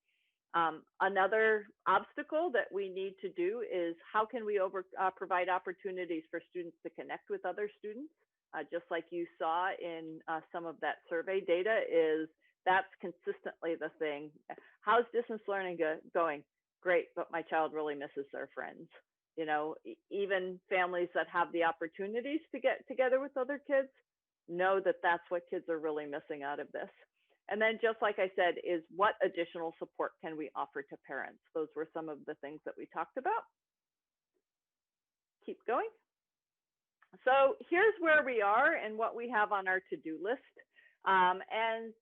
Another obstacle that we need to do is how can we provide opportunities for students to connect with other students? Just like you saw in some of that survey data, that's consistently the thing. How's distance learning going? Great, but my child really misses their friends. Even families that have the opportunities to get together with other kids know that that's what kids are really missing out of this. And then just like I said, is what additional support can we offer to parents? Those were some of the things that we talked about. Keep going. So here's where we are and what we have on our to-do list. And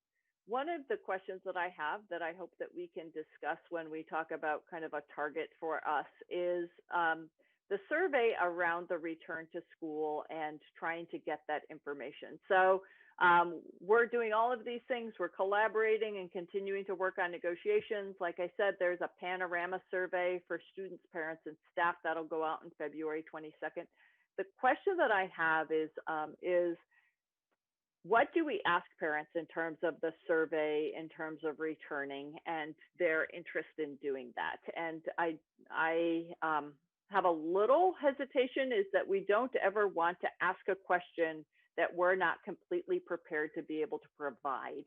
one of the questions that I have that I hope that we can discuss when we talk about kind of a target for us is the survey around the return to school and trying to get that information. So We're doing all of these things. We're collaborating and continuing to work on negotiations. Like I said, there's a panorama survey for students, parents, and staff that'll go out on February 22nd. The question that I have is what do we ask parents in terms of the survey, in terms of returning and their interest in doing that? And I have a little hesitation is that we don't ever want to ask a question that we're not completely prepared to be able to provide.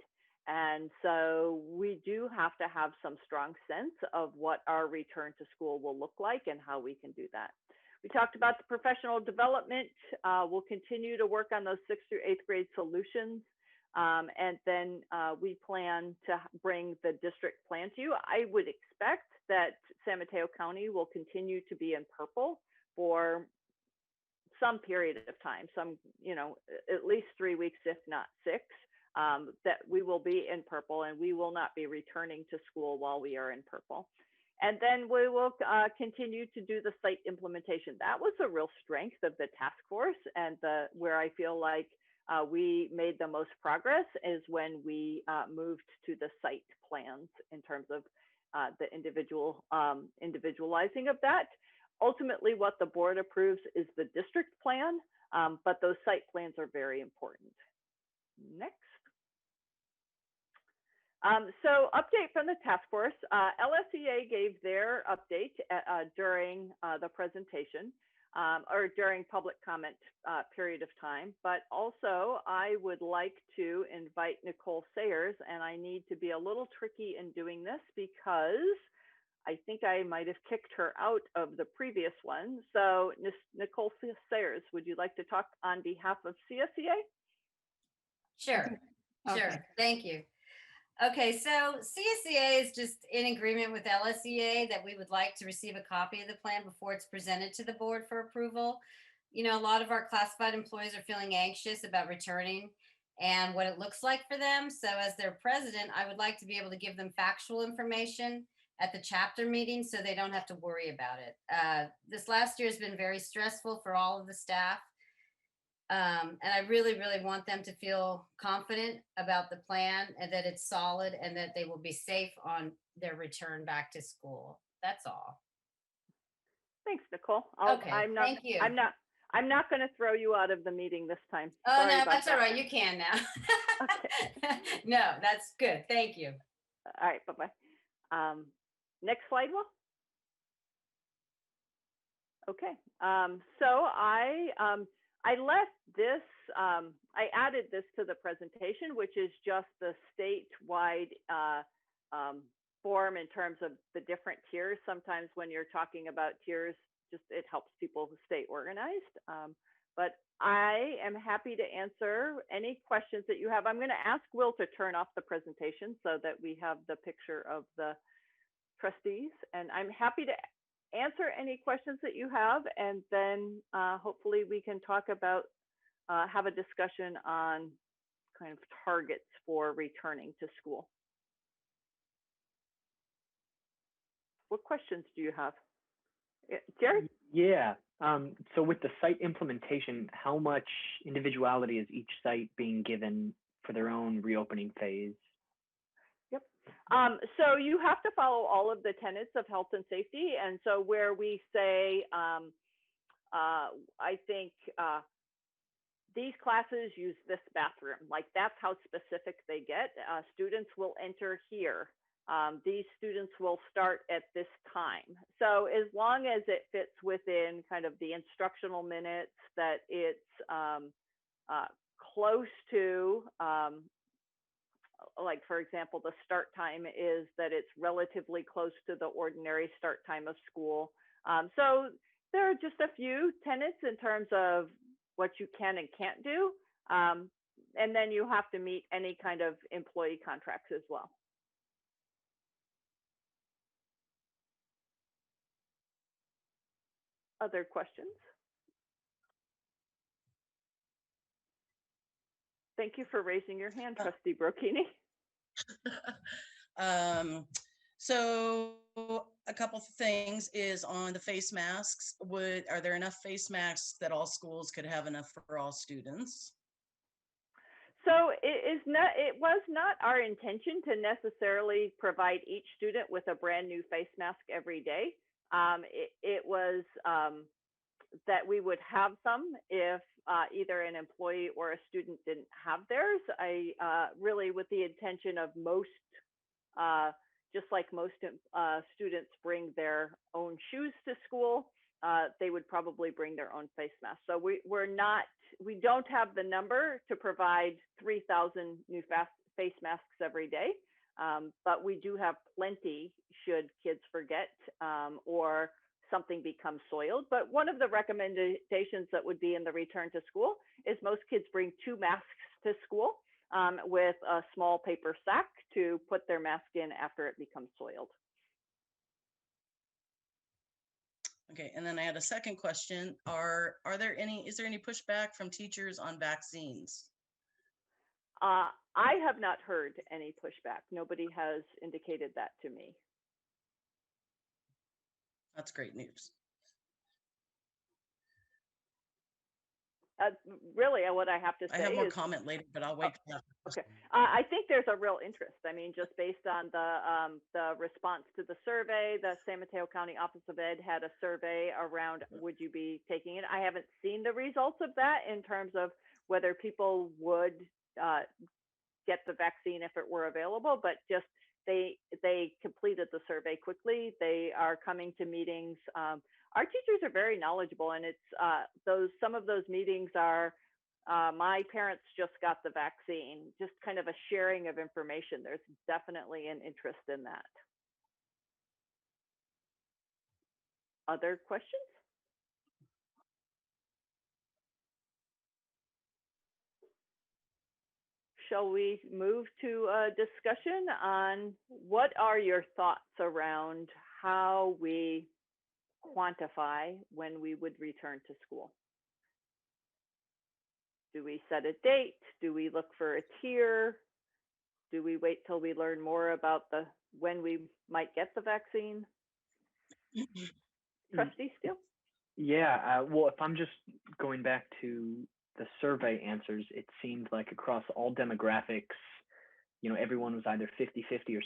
And so we do have to have some strong sense of what our return to school will look like and how we can do that. We talked about the professional development. We'll continue to work on those 6th through 8th grade solutions. And then we plan to bring the district plan to you. I would expect that San Mateo County will continue to be in purple for some period of time, at least 3 weeks, if not 6, that we will be in purple and we will not be returning to school while we are in purple. And then we will continue to do the site implementation. That was a real strength of the task force, and where I feel like we made the most progress is when we moved to the site plans in terms of the individualizing of that. Ultimately, what the board approves is the district plan, but those site plans are very important. Next. So update from the task force. LSEA gave their update during the presentation or during public comment period of time, but also I would like to invite Nicole Sayers, and I need to be a little tricky in doing this because I think I might have kicked her out of the previous one. So Nicole Sayers, would you like to talk on behalf of CSEA? Sure, Okay. sure, thank you. Okay, so CSEA is just in agreement with LSEA that we would like to receive a copy of the plan before it's presented to the board for approval. You know, a lot of our classified employees are feeling anxious about returning and what it looks like for them. So as their president, I would like to be able to give them factual information at the chapter meeting so they don't have to worry about it. This last year has been very stressful for all of the staff. And I really, really want them to feel confident about the plan and that it's solid and that they will be safe on their return back to school. That's all. Thanks, Nicole. Okay, thank you. I'm not going to throw you out of the meeting this time. Oh, Sorry no, about that's that. all right. You can now. Okay. No, that's good. Thank you. All right, bye-bye. Next slide, Will. Okay, so I left this, I added this to the presentation, which is just the statewide form in terms of the different tiers. Sometimes when you're talking about tiers, just it helps people stay organized. But I am happy to answer any questions that you have. I'm going to ask Will to turn off the presentation so that we have the picture of the trustees. And I'm happy to answer any questions that you have, and then hopefully we can talk about, have a discussion on kind of targets for returning to school. What questions do you have? Jared? Yeah. So with the site implementation, how much individuality is each site being given for their own reopening phase? Yep. So you have to follow all of the tenets of health and safety. And so where we say, I think these classes use this bathroom, like that's how specific they get. Students will enter here. These students will start at this time. So as long as it fits within kind of the instructional minutes, that it's close to, like for example, the start time is that it's relatively close to the ordinary start time of school. So there are just a few tenets in terms of what you can and can't do. And then you have to meet any kind of employee contracts as well. Other questions? Thank you for raising your hand, Trustee Brocchini. So a couple of things is on the face masks. Are there enough face masks that all schools could have enough for all students? So it was not our intention to necessarily provide each student with a brand new face mask every day. It was that we would have some if either an employee or a student didn't have theirs. I really, with the intention of most, just like most students bring their own shoes to school, they would probably bring their own face mask. So we don't have the number to provide 3,000 new face masks every day, but we do have plenty should kids forget or something becomes soiled. But one of the recommendations that would be in the return to school is most kids bring 2 masks to school with a small paper sack to put their mask in after it becomes soiled. Okay, and then I had a second question. Is there any pushback from teachers on vaccines? I have not heard any pushback. Nobody has indicated that to me. That's great news. Really, what I have to say I have more is, comment later, but I'll wait. okay. I think there's a real interest. I mean, just based on the response to the survey, the San Mateo County Office of Ed had a survey around, would you be taking it? I haven't seen the results of that in terms of whether people would get the vaccine if it were available, but just they completed the survey quickly. They are coming to meetings. Our teachers are very knowledgeable, and it's some of those meetings are my parents just got the vaccine, just kind of a sharing of information. There's definitely an interest in that. Other questions? Shall we move to a discussion on what are your thoughts around how we quantify when we would return to school? Do we set a date? Do we look for a tier? Do we wait till we learn more about when we might get the vaccine? Trustee Steele? Yeah, well, if I'm just going back to the survey answers, it seemed like across all demographics, everyone was either 50-50 or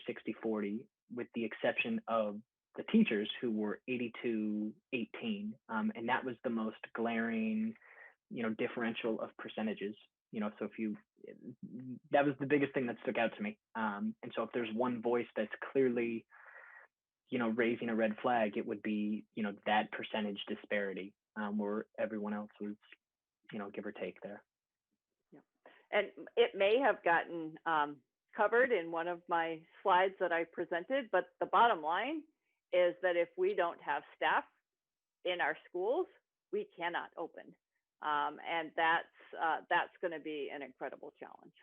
60-40, with the exception of the teachers who were 80-18. And that was the most glaring, differential of percentages. So that was the biggest thing that stuck out to me. And so if there's one voice that's clearly, raising a red flag, it would be, that percentage disparity where everyone else was, give or take there. Yeah. And it may have gotten covered in one of my slides that I presented, but the bottom line is that if we don't have staff in our schools, we cannot open. And that's going to be an incredible challenge.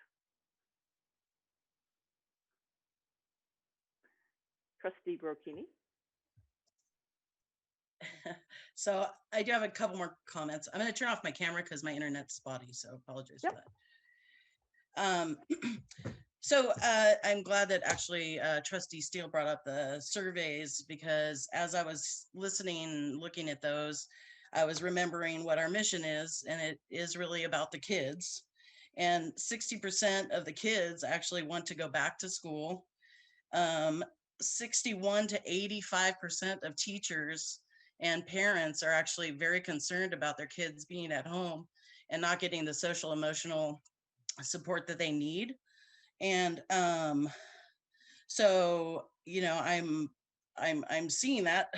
Trustee Brocchini. So I do have a couple more comments. I'm going to turn off my camera because my internet's spotty, so apologize for that. So I'm glad that actually Trustee Steele brought up the surveys, because as I was listening, looking at those, I was remembering what our mission is, and it is really about the kids. And 60% of the kids actually want to go back to school. 61 to 85% of teachers and parents are actually very concerned about their kids being at home and not getting the social emotional support that they need. And so I'm seeing that,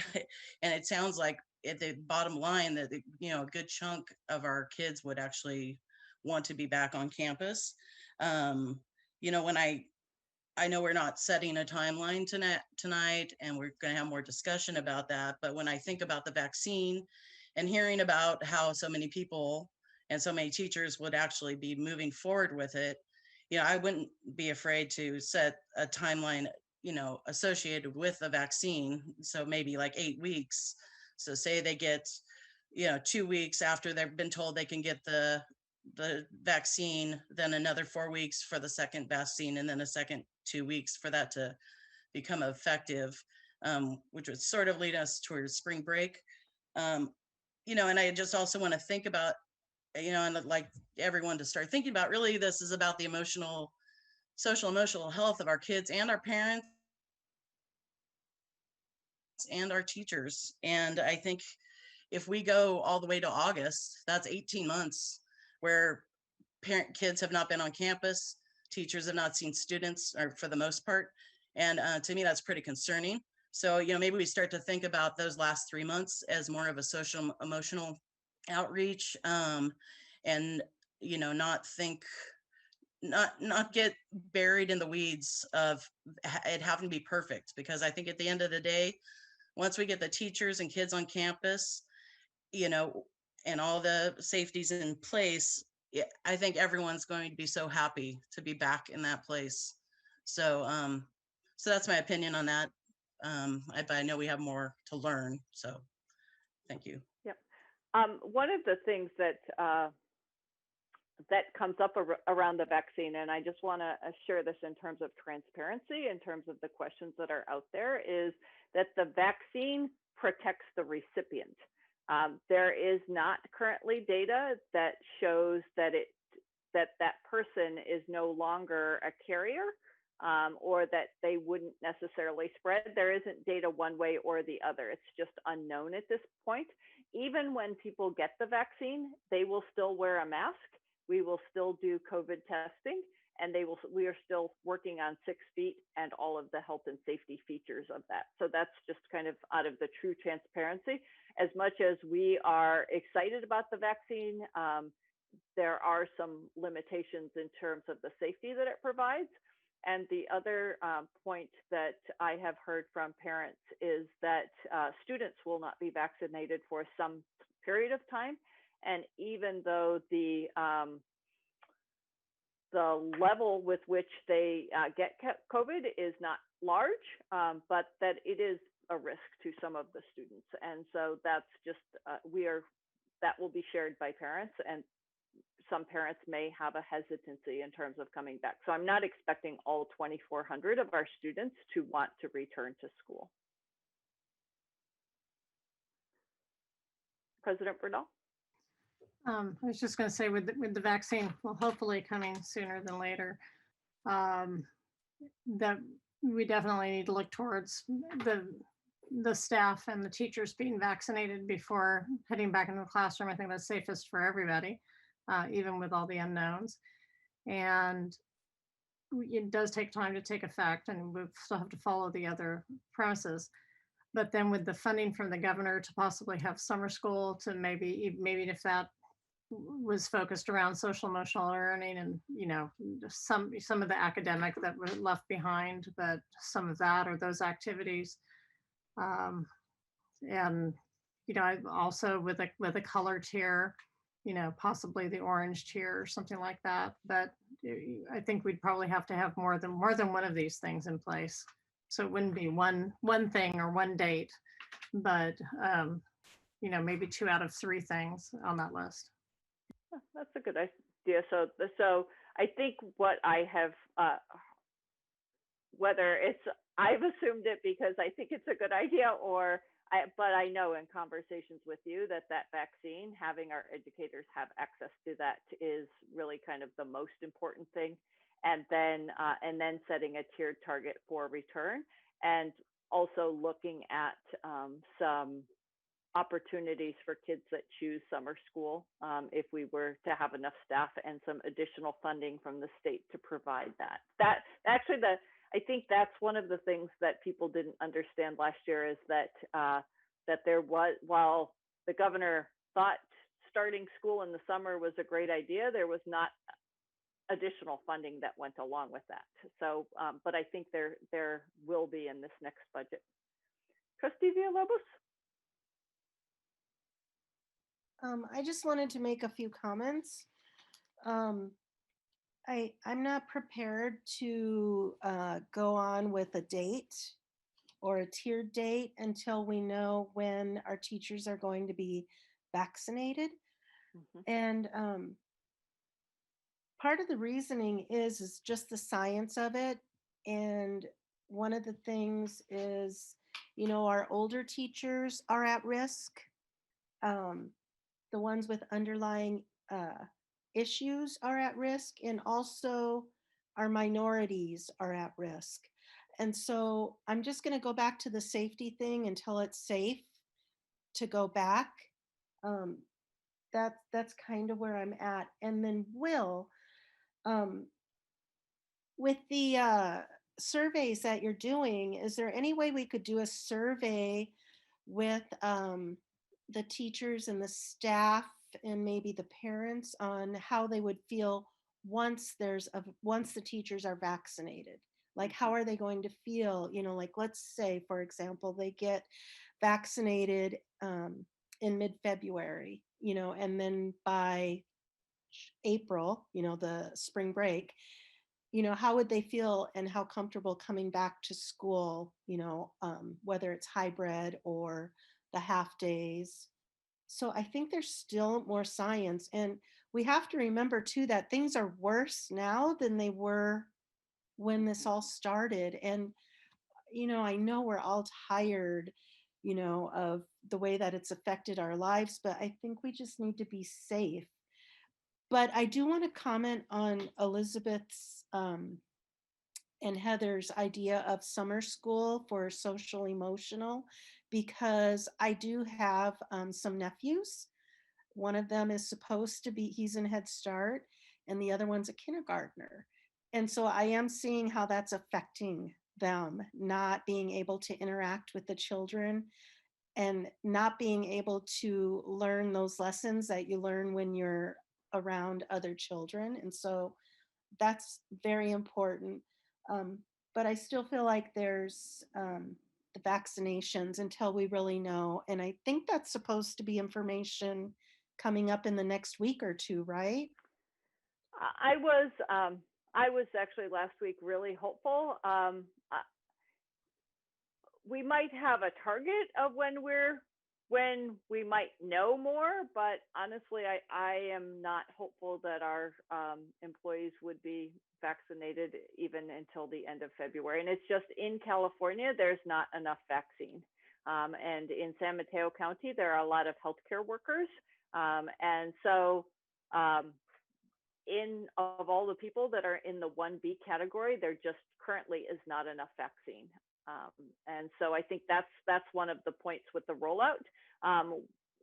and it sounds like at the bottom line that a good chunk of our kids would actually want to be back on campus. When I know we're not setting a timeline tonight, and we're going to have more discussion about that. But when I think about the vaccine and hearing about how so many people and so many teachers would actually be moving forward with it, I wouldn't be afraid to set a timeline, associated with the vaccine. So maybe like 8 weeks. So say they get, 2 weeks after they've been told they can get the vaccine, then another 4 weeks for the second vaccine, and then a second 2 weeks for that to become effective, which would sort of lead us towards spring break. And I just also want to think about and I'd like everyone to start thinking about, really, this is about the social emotional health of our kids and our parents and our teachers. And I think if we go all the way to August, that's 18 months where kids have not been on campus, teachers have not seen students, or for the most part. And to me, that's pretty concerning. So, maybe we start to think about those last 3 months as more of a social emotional outreach, and not get buried in the weeds of it having to be perfect, because I think at the end of the day, once we get the teachers and kids on campus, and all the safeties in place, I think everyone's going to be so happy to be back in that place. So that's my opinion on that. But I know we have more to learn. So thank you. Yep. One of the things that comes up around the vaccine, and I just want to share this in terms of transparency, in terms of the questions that are out there, is that the vaccine protects the recipient. There is not currently data that shows that that person is no longer a carrier, or that they wouldn't necessarily spread. There isn't data one way or the other. It's just unknown at this point. Even when people get the vaccine, they will still wear a mask. We will still do COVID testing, and we are still working on 6 feet and all of the health and safety features of that. So that's just kind of out of the true transparency. As much as we are excited about the vaccine, there are some limitations in terms of the safety that it provides. And the other point that I have heard from parents is that students will not be vaccinated for some period of time. And even though the level with which they get COVID is not large, but that it is a risk to some of the students. And so that's just, that will be shared by parents, and some parents may have a hesitancy in terms of coming back. So I'm not expecting all 2,400 of our students to want to return to school. President Bernal? I was just going to say, with the vaccine, well, hopefully coming sooner than later, that we definitely need to look towards the staff and the teachers being vaccinated before heading back into the classroom. I think that's safest for everybody, even with all the unknowns. And it does take time to take effect, and we still have to follow the other premises. But then with the funding from the governor to possibly have summer school, to maybe if that was focused around social emotional learning, and some of the academic that were left behind, but some of that or those activities, and I also with a color tier, possibly the orange tier or something like that. But I think we'd probably have to have more than one of these things in place, so it wouldn't be one thing or one date, but maybe 2 out of 3 things on that list. That's a good idea. So I think what I have, whether it's I've assumed it because I think it's a good idea, but I know in conversations with you that vaccine, having our educators have access to that, is really kind of the most important thing. And then setting a tiered target for return, and also looking at some opportunities for kids that choose summer school, if we were to have enough staff and some additional funding from the state to provide that. I think that's one of the things that people didn't understand last year, is that there was, while the governor thought starting school in the summer was a great idea, there was not additional funding that went along with that. So, but I think there will be in this next budget. Trustee Villalobos? I just wanted to make a few comments. I'm not prepared to go on with a date or a tiered date until we know when our teachers are going to be vaccinated. Mm-hmm. And part of the reasoning is just the science of it. And one of the things is, our older teachers are at risk. The ones with underlying issues are at risk, and also our minorities are at risk. And so I'm just going to go back to the safety thing until it's safe to go back. Um, that's kind of where I'm at. And then um, with the surveys that you're doing, is there any way we could do a survey with the teachers and the staff and maybe the parents on how they would feel once once the teachers are vaccinated? Like, how are they going to feel? You know, like, let's say, for example, they get vaccinated in mid-February, you know, and then by April, you know, the spring break, you know, how would they feel and how comfortable coming back to school, you know, whether it's hybrid or the half days. So I think there's still more science. And we have to remember too that things are worse now than they were when this all started. And, you know, I know we're all tired, you know, of the way that it's affected our lives, but I think we just need to be safe. But I do want to comment on Elizabeth's and Heather's idea of summer school for social emotional, because I do have some nephews. One of them is supposed to be, he's in Head Start, and the other one's a kindergartner. And so I am seeing how that's affecting them, not being able to interact with the children and not being able to learn those lessons that you learn when you're around other children. And so that's very important. Um, but I still feel like there's the vaccinations until we really know. And I think that's supposed to be information coming up in the next week or two, right? I was actually last week really hopeful. We might have a target of when we might know more, but honestly, I am not hopeful that our employees would be vaccinated even until the end of February. And it's just in California, there's not enough vaccine. And in San Mateo County, there are a lot of healthcare workers. And so of all the people that are in the 1B category, there just currently is not enough vaccine. And so I think that's one of the points with the rollout.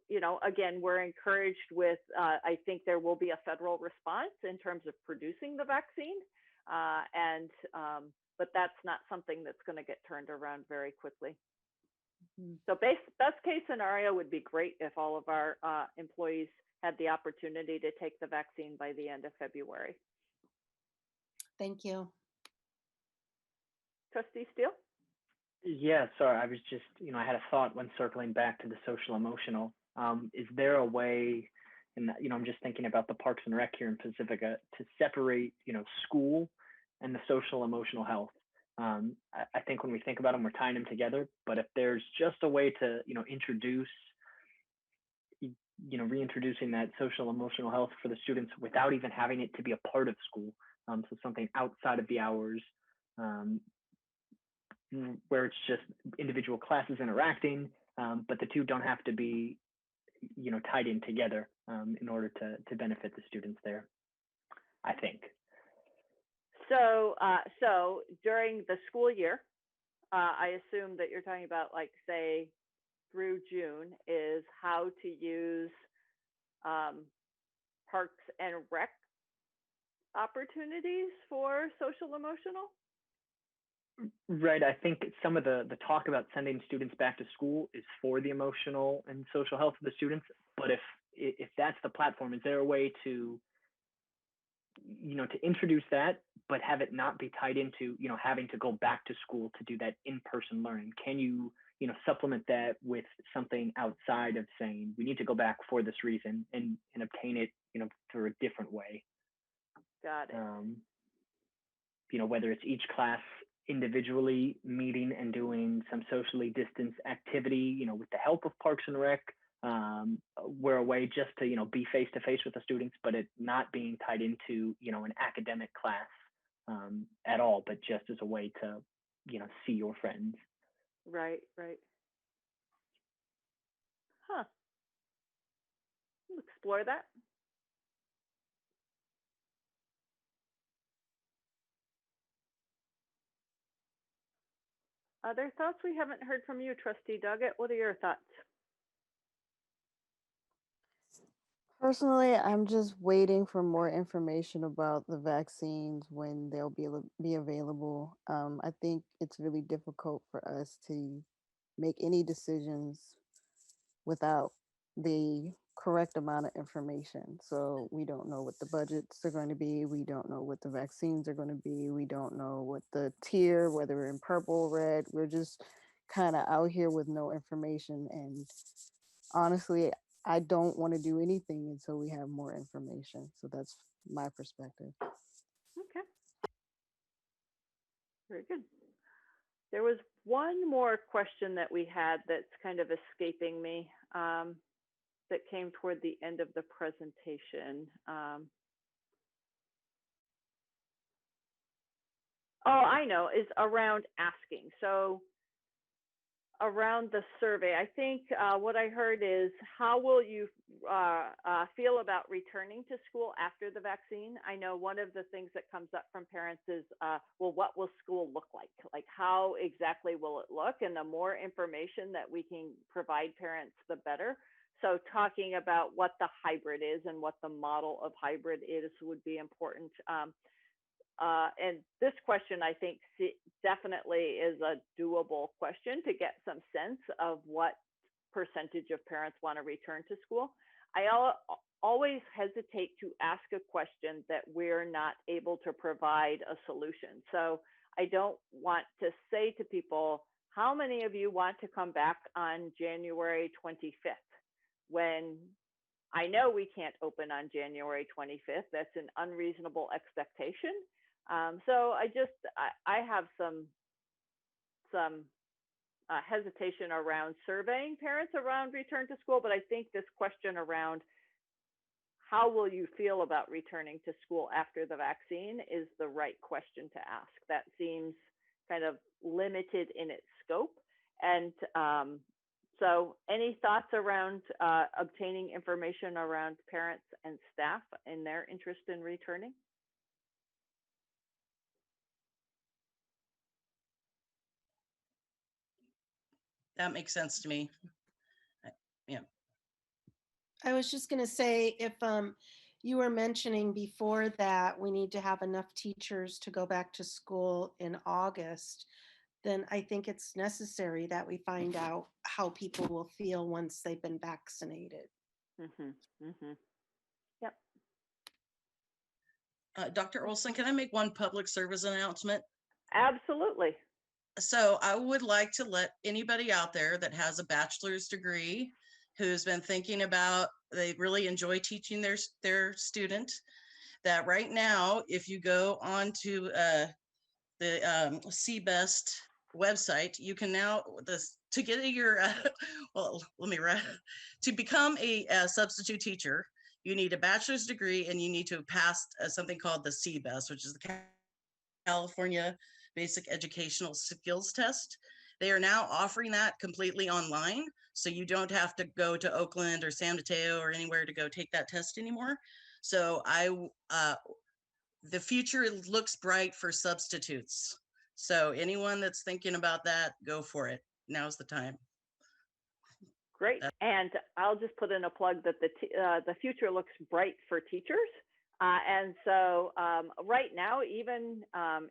You know, again, we're encouraged with, I think there will be a federal response in terms of producing the vaccine. But that's not something that's going to get turned around very quickly. So best case scenario would be great if all of our employees had the opportunity to take the vaccine by the end of February. Thank you. Trustee Steele? Yeah, sorry, I was just, you know, I had a thought when circling back to the social emotional. Is there a way, and you know, I'm just thinking about the Parks and Rec here in Pacifica, to separate, you know, school and the social emotional health? I think when we think about them, we're tying them together. But if there's just a way to, you know, introduce, you know, reintroducing that social emotional health for the students without even having it to be a part of school, so something outside of the hours. Where it's just individual classes interacting, but the two don't have to be, you know, tied in together in order to benefit the students there, I think. So during the school year, I assume that you're talking about, like, say, through June, is how to use Parks and Rec opportunities for social emotional. Right. I think some of the talk about sending students back to school is for the emotional and social health of the students. But if that's the platform, is there a way to, you know, to introduce that, but have it not be tied into, you know, having to go back to school to do that in-person learning? Can you, you know, supplement that with something outside of saying we need to go back for this reason and obtain it, you know, through a different way? Got it. You know, whether it's each class individually meeting and doing some socially distanced activity, you know, with the help of Parks and Rec, where a way just to, you know, be face to face with the students, but it not being tied into, you know, an academic class at all, but just as a way to, you know, see your friends. Right. Huh. We'll explore that. Other thoughts? We haven't heard from you, Trustee Doggett. What are your thoughts? Personally, I'm just waiting for more information about the vaccines when they'll be available. I think it's really difficult for us to make any decisions without the correct amount of information. So we don't know what the budgets are going to be. We don't know what the vaccines are going to be. We don't know what the tier, whether we're in purple, red. We're just kind of out here with no information. And honestly, I don't want to do anything until we have more information. So that's my perspective. Okay. Very good. There was one more question that we had that's kind of escaping me that came toward the end of the presentation. Oh, I know, is around asking. So around the survey, I think what I heard is, how will you feel about returning to school after the vaccine? I know one of the things that comes up from parents is, well, what will school look like? Like, how exactly will it look? And the more information that we can provide parents, the better. So talking about what the hybrid is and what the model of hybrid is would be important. And this question, I think, definitely is a doable question to get some sense of what percentage of parents want to return to school. I always hesitate to ask a question that we're not able to provide a solution. So I don't want to say to people, how many of you want to come back on January 25th? When I know we can't open on January 25th, that's an unreasonable expectation. So I have some hesitation around surveying parents around return to school, but I think this question around how will you feel about returning to school after the vaccine is the right question to ask. That seems kind of limited in its scope. And so any thoughts around obtaining information around parents and staff and their interest in returning? That makes sense to me. Yeah. I was just going to say, if you were mentioning before that we need to have enough teachers to go back to school in August, then I think it's necessary that we find out how people will feel once they've been vaccinated. Yep. Dr. Olson, can I make one public service announcement? Absolutely. So I would like to let anybody out there that has a bachelor's degree, who's been thinking about, they really enjoy teaching their student, that right now, if you go on to the CBEST website, you can now, to get your, well, let me write, to become a substitute teacher, you need a bachelor's degree and you need to have passed something called the CBEST, which is the California Basic Educational Skills Test. They are now offering that completely online, so you don't have to go to Oakland or San Mateo or anywhere to go take that test anymore. So the future looks bright for substitutes. So anyone that's thinking about that, go for it. Now's the time. Great. And I'll just put in a plug that the future looks bright for teachers. And so right now, even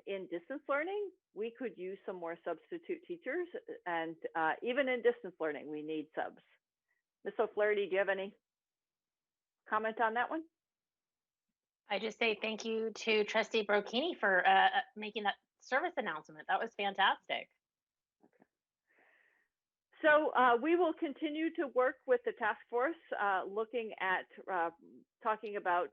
in distance learning, we could use some more substitute teachers. And even in distance learning, we need subs. Ms. O'Flaherty, do you have any comment on that one? I just say thank you to Trustee Brocchini for making that service announcement. That was fantastic. So we will continue to work with the task force, looking at talking about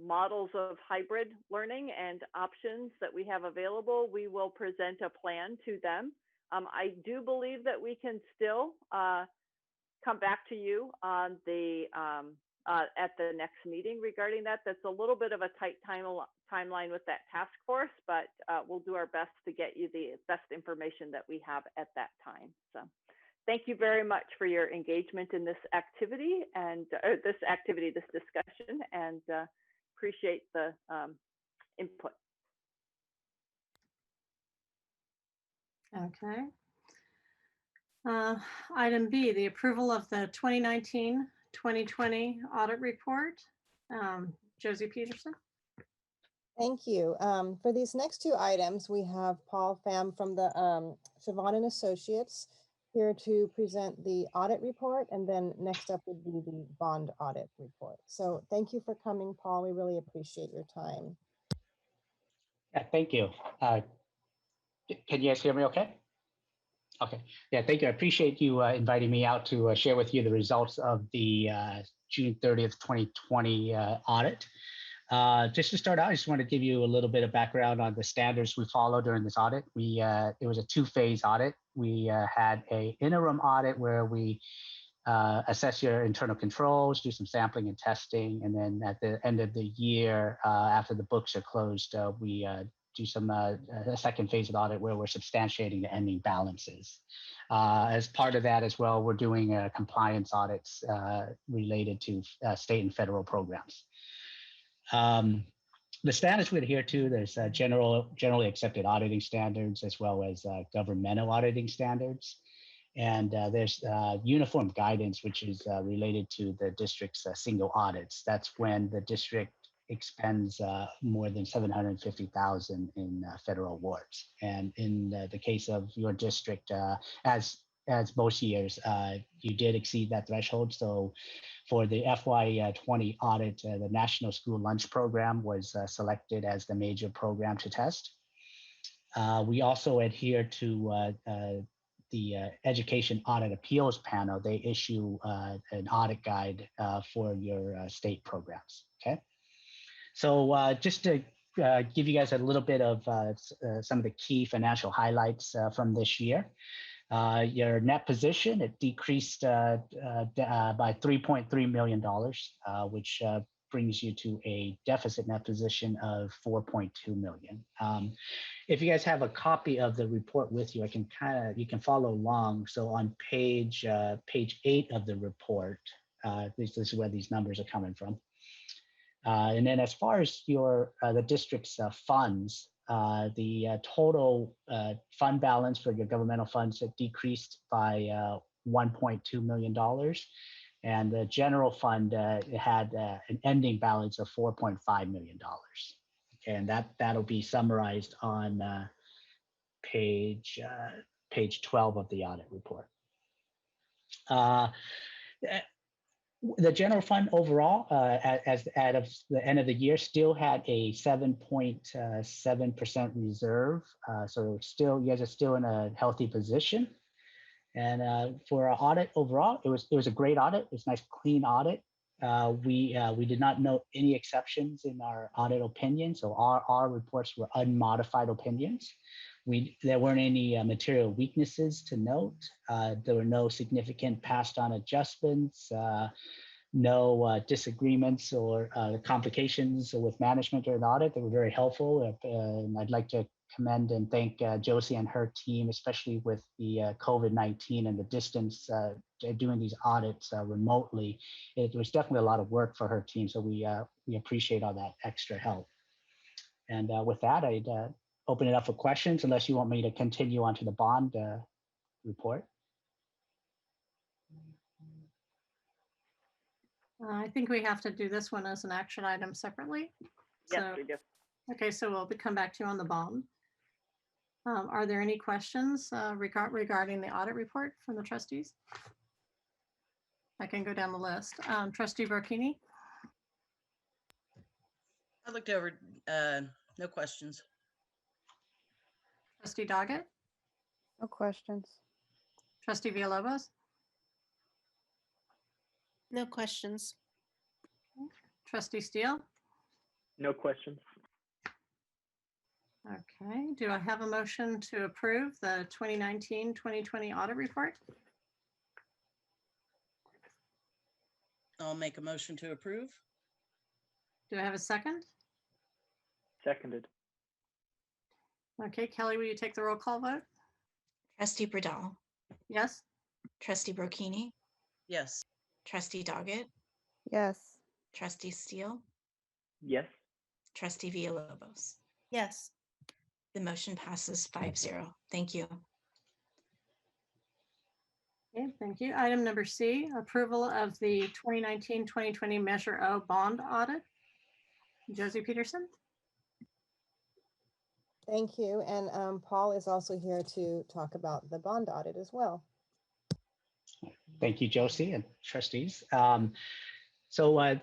models of hybrid learning and options that we have available. We will present a plan to them. I do believe that we can still come back to you on the at the next meeting regarding that. That's a little bit of a tight timeline with that task force, but we'll do our best to get you the best information that we have at that time. So thank you very much for your engagement in this activity and this discussion, and appreciate the input. Okay. Item B, the approval of the 2019-2020 audit report. Josie Peterson. Thank you. For these next two items, we have Paul Pham from the Siobhan and Associates here to present the audit report, and then next up would be the bond audit report. So thank you for coming, Paul. We really appreciate your time. Yeah, thank you. Can you guys hear me okay? Okay. Yeah, thank you. I appreciate you inviting me out to share with you the results of the June 30th, 2020 audit. Just to start out, I just want to give you a little bit of background on the standards we follow during this audit. It was a two-phase audit. We had an interim audit where we assess your internal controls, do some sampling and testing, and then at the end of the year, after the books are closed, we do some a second phase of audit where we're substantiating the ending balances. As part of that as well, we're doing compliance audits related to state and federal programs. The standards we adhere to, there's generally accepted auditing standards as well as governmental auditing standards. And there's uniform guidance, which is related to the district's single audits. That's when the district expends more than $750,000 in federal awards. And in the case of your district, as most years, you did exceed that threshold. So for the FY20 audit, the National School Lunch Program was selected as the major program to test. We also adhere to the Education Audit Appeals Panel. They issue an audit guide for your state programs, okay? So just to give you guys a little bit of some of the key financial highlights from this year. Your net position, it decreased by $3.3 million, which brings you to a deficit net position of $4.2 million. If you guys have a copy of the report with you, you can follow along. So on page 8 of the report, this is where these numbers are coming from. And then as far as the district's funds, the total fund balance for your governmental funds decreased by $1.2 million. And the general fund had an ending balance of $4.5 million. Okay, and that'll be summarized on page 12 of the audit report. The general fund overall, as of the end of the year, still had a 7.7% reserve. So still, you guys are still in a healthy position. And for our audit overall, it was a great audit. It's a nice, clean audit. We did not note any exceptions in our audit opinion. So our reports were unmodified opinions. There weren't any material weaknesses to note. There were no significant passed on adjustments, no disagreements or complications with management or an audit. They were very helpful. And I'd like to commend and thank Josie and her team, especially with the COVID-19 and the distance doing these audits remotely. It was definitely a lot of work for her team. So we appreciate all that extra help. And with that, I'd open it up for questions unless you want me to continue on to the bond report. I think we have to do this one as an action item separately. Yes, So, we do. okay, so we'll come back to you on the bond. Are there any questions regarding the audit report from the trustees? I can go down the list. Trustee Burkini? I looked over, no questions. Trustee Doggett? No questions. Trustee Villalobos? No questions. Trustee Steele? No questions. Okay, do I have a motion to approve the 2019-2020 audit report? I'll make a motion to approve. Do I have a second? Seconded. Okay, Kelly, will you take the roll call vote? Trustee Bradell, Yes? Trustee Brocchini, Yes. Trustee Doggett, Yes. Trustee Steele, Yes. Trustee Villalobos. Yes. The motion passes 5-0. Thank you. Okay, thank you. Item number C, approval of the 2019-2020 Measure O bond audit. Josie Peterson. Thank you. And Paul is also here to talk about the bond audit as well. Thank you, Josie and trustees. So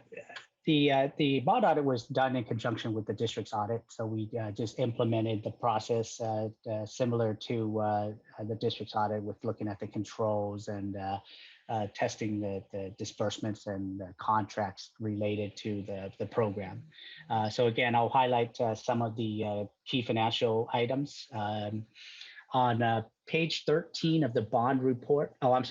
the bond audit was done in conjunction with the district's audit. So we just implemented the process similar to the district's audit with looking at the controls and testing the disbursements and the contracts related to the program. So again, I'll highlight some of the key financial items. On page 13 of the bond report, on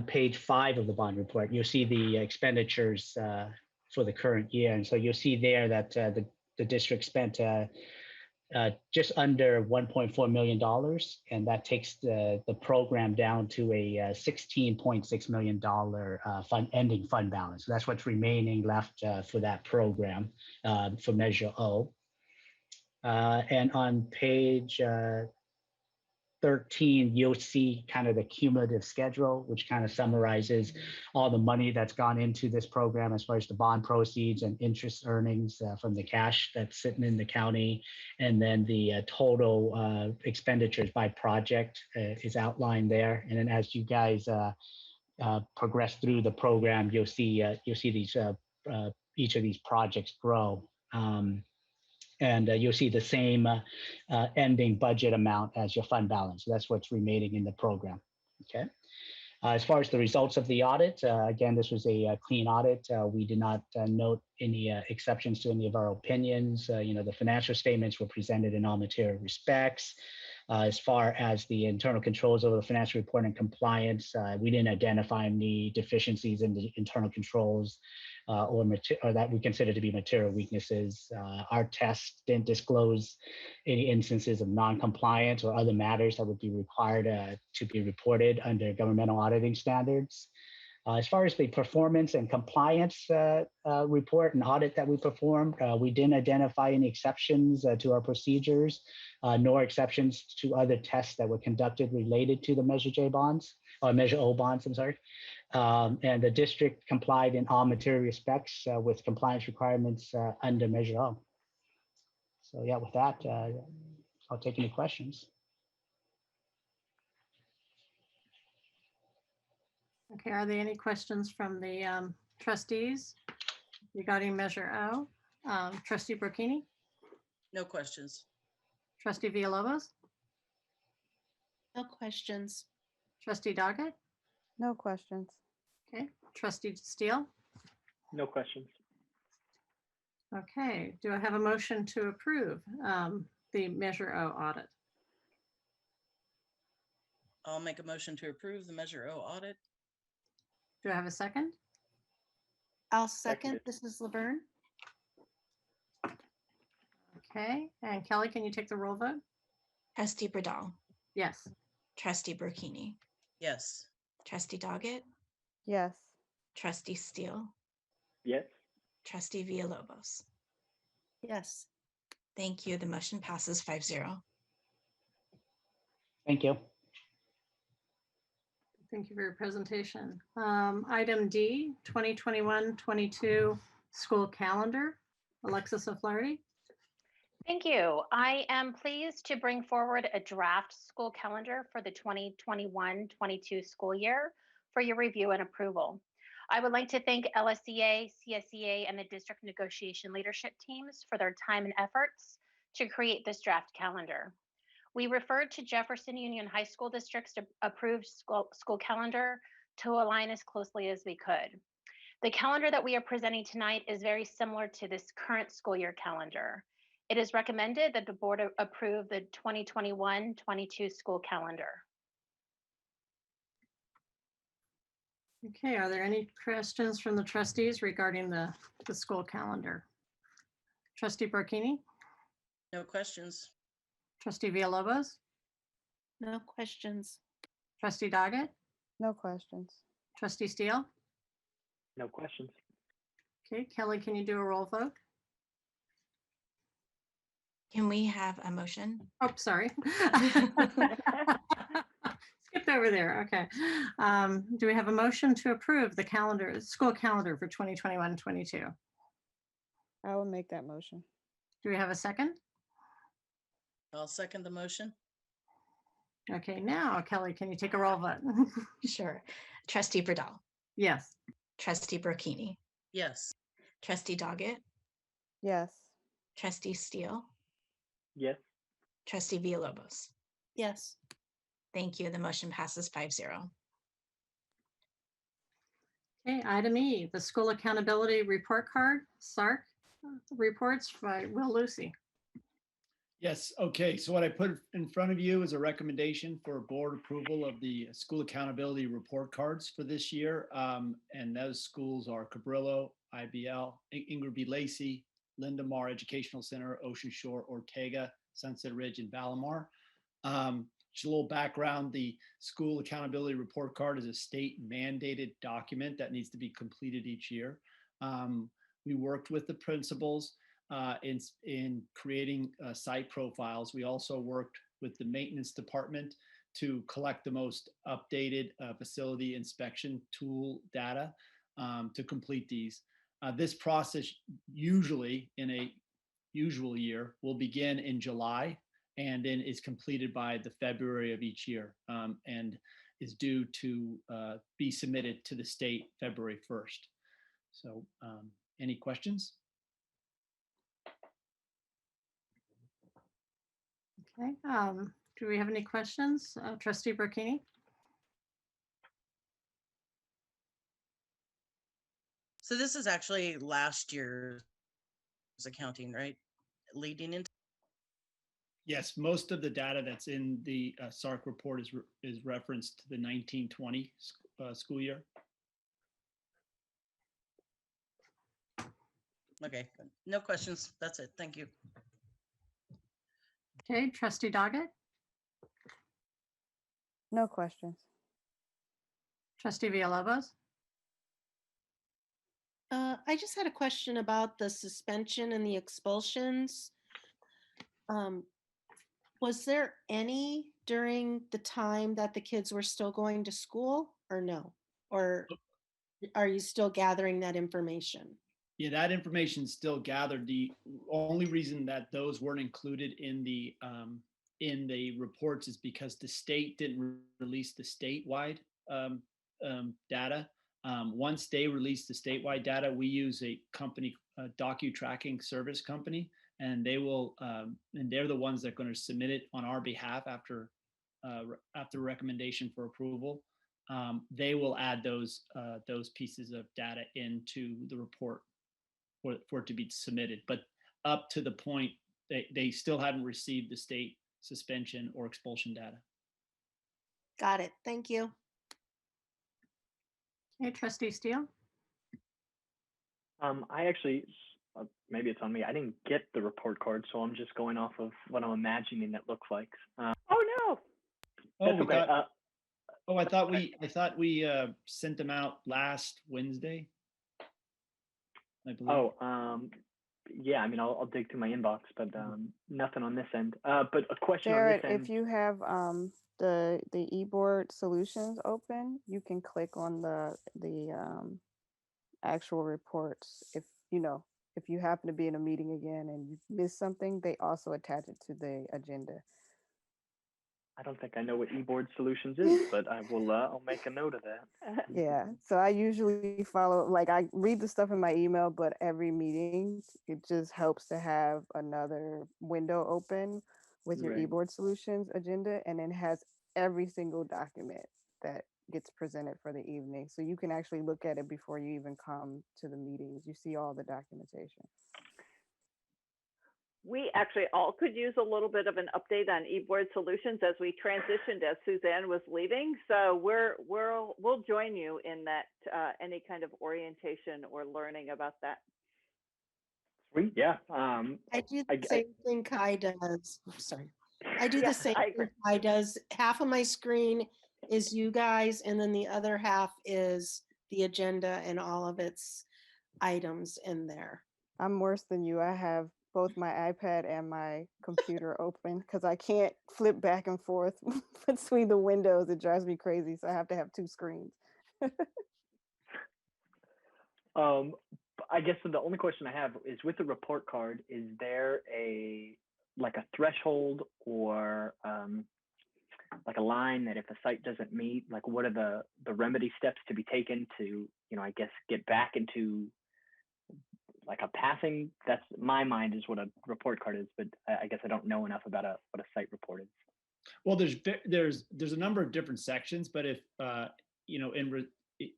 page 5 of the bond report, you'll see the expenditures for the current year. And so you'll see there that the district spent just under $1.4 million, and that takes the program down to a $16.6 million ending fund balance. So that's what's remaining left for that program for Measure O. And on page 13, you'll see kind of the cumulative schedule, which kind of summarizes all the money that's gone into this program as far as the bond proceeds and interest earnings from the cash that's sitting in the county. And then the total expenditures by project is outlined there. And then as you guys progress through the program, you'll see these each of these projects grow. And you'll see the same ending budget amount as your fund balance. So that's what's remaining in the program. Okay. As far as the results of the audit, again, this was a clean audit. We did not note any exceptions to any of our opinions. The financial statements were presented in all material respects. As far as the internal controls over the financial report and compliance, we didn't identify any deficiencies in the internal controls or that we consider to be material weaknesses. Our test didn't disclose any instances of non-compliance or other matters that would be required to be reported under governmental auditing standards. As far as the performance and compliance report and audit that we performed, we didn't identify any exceptions to our procedures, nor exceptions to other tests that were conducted related to the Measure J bonds, or Measure O bonds, I'm sorry. And the district complied in all material respects with compliance requirements under Measure O. So yeah, with that, I'll take any questions. Okay, are there any questions from the trustees regarding Measure O? Trustee Burkini, No questions. Trustee Villalobos, No questions. Trustee Doggett, No questions. okay, Trustee Steele. No questions. Okay, do I have a motion to approve the Measure O audit? I'll make a motion to approve the Measure O audit. Do I have a second? I'll second. This is Laverne. Okay, and Kelly, can you take the roll vote? Trustee Bradall, Yes. Trustee Burkini, Yes. Trustee Doggett, Yes. Trustee Steele, Yes. Trustee Villalobos. Yes. Thank you. The motion passes 5-0. Thank you. Thank you for your presentation. Item D, 2021-22 school calendar. Alexis O'Flaherty. Thank you. I am pleased to bring forward a draft school calendar for the 2021-22 school year for your review and approval. I would like to thank LSEA, CSEA, and the district negotiation leadership teams for their time and efforts to create this draft calendar. We referred to Jefferson Union High School District's approved school calendar to align as closely as we could. The calendar that we are presenting tonight is very similar to this current school year calendar. It is recommended that the board approve the 2021-22 school calendar. Okay, are there any questions from the trustees regarding the school calendar? Trustee Burkini, No questions. Trustee Villalobos, No questions. Trustee Doggett, No questions. Trustee Steele. No questions. Okay, Kelly, can you do a roll vote? Can we have a motion? Oh, sorry. Skipped over there. Okay. Do we have a motion to approve the calendar, school calendar for 2021-22? I will make that motion. Do we have a second? I'll second the motion. Okay, now Kelly, can you take a roll vote? Sure. Trustee Bradall, Yes. Trustee Burkini, Yes. Trustee Doggett, Yes. Trustee Steele, Yes. Trustee Villalobos. Yes. Thank you. The motion passes 5-0. Okay, item E, the school accountability report card, SARC reports by Will Lucy. Yes, okay, so what I put in front of you is a recommendation for board approval of the school accountability report cards for this year. And those schools are Cabrillo, IBL, Ingram B. Lacey, Lindemar Educational Center, Ocean Shore, Ortega, Sunset Ridge, and Valamar. Just a little background, the school accountability report card is a state mandated document that needs to be completed each year. We worked with the principals in creating site profiles. We also worked with the maintenance department to collect the most updated facility inspection tool data to complete these. This process usually in a usual year will begin in July and then is completed by the February of each year and is due to be submitted to the state February 1st. So any questions? Okay, do we have any questions? Trustee Burkini? So this is actually last year's accounting, right? Leading into. Yes, most of the data that's in the SARC report is referenced to the 1920 school year. Okay, no questions. That's it. Thank you. Okay, Trustee Doggett? No questions. Trustee Villalobos? I just had a question about the suspension and the expulsions. Was there any during the time that the kids were still going to school or no? Or are you still gathering that information? Yeah, that information is still gathered. The only reason that those weren't included in the reports is because the state didn't release the statewide data. Once they release the statewide data, we use a company, a docu-tracking service company, and they will, and they're the ones that are going to submit it on our behalf after recommendation for approval. They will add those pieces of data into the report for it to be submitted. But up to the point, they still haven't received the state suspension or expulsion data. Got it. Thank you. Okay, Trustee Steele? I actually, maybe it's on me. I didn't get the report card, so I'm just going off of what I'm imagining it looks like. Oh, no. Oh, That's okay. I thought we sent them out last Wednesday. I believe. Yeah. I mean, I'll dig through my inbox, but nothing on this end. But a question Jared, on this end. if you have the eBoard solutions open, you can click on the actual reports. If you happen to be in a meeting again and you miss something, they also attach it to the agenda. I don't think I know what eBoard Solutions is, but I will. I'll make a note of that. Yeah, so I usually follow, like I read the stuff in my email, but every meeting, it just helps to have another window open with your Right. eBoard Solutions agenda, and it has every single document that gets presented for the evening. So you can actually look at it before you even come to the meetings. You see all the documentation. We actually all could use a little bit of an update on eBoard Solutions as we transitioned as Suzanne was leaving. So we'll join you in that any kind of orientation or learning about that. Sweet, yeah. I do the same thing Kai does. Sorry. I do Yeah, the same I thing agree. Kai does. Half of my screen is you guys, and then the other half is the agenda and all of its items in there. I'm worse than you. I have both my iPad and my computer open because I can't flip back and forth between the windows. It drives me crazy. So I have to have two screens. I guess the only question I have is with the report card, is there a like a threshold or like a line that if a site doesn't meet, like what are the remedy steps to be taken to, you know, I guess get back into like a passing? That's my mind is what a report card is, but I guess I don't know enough about what a site report is. Well, there's a number of different sections, but if you know,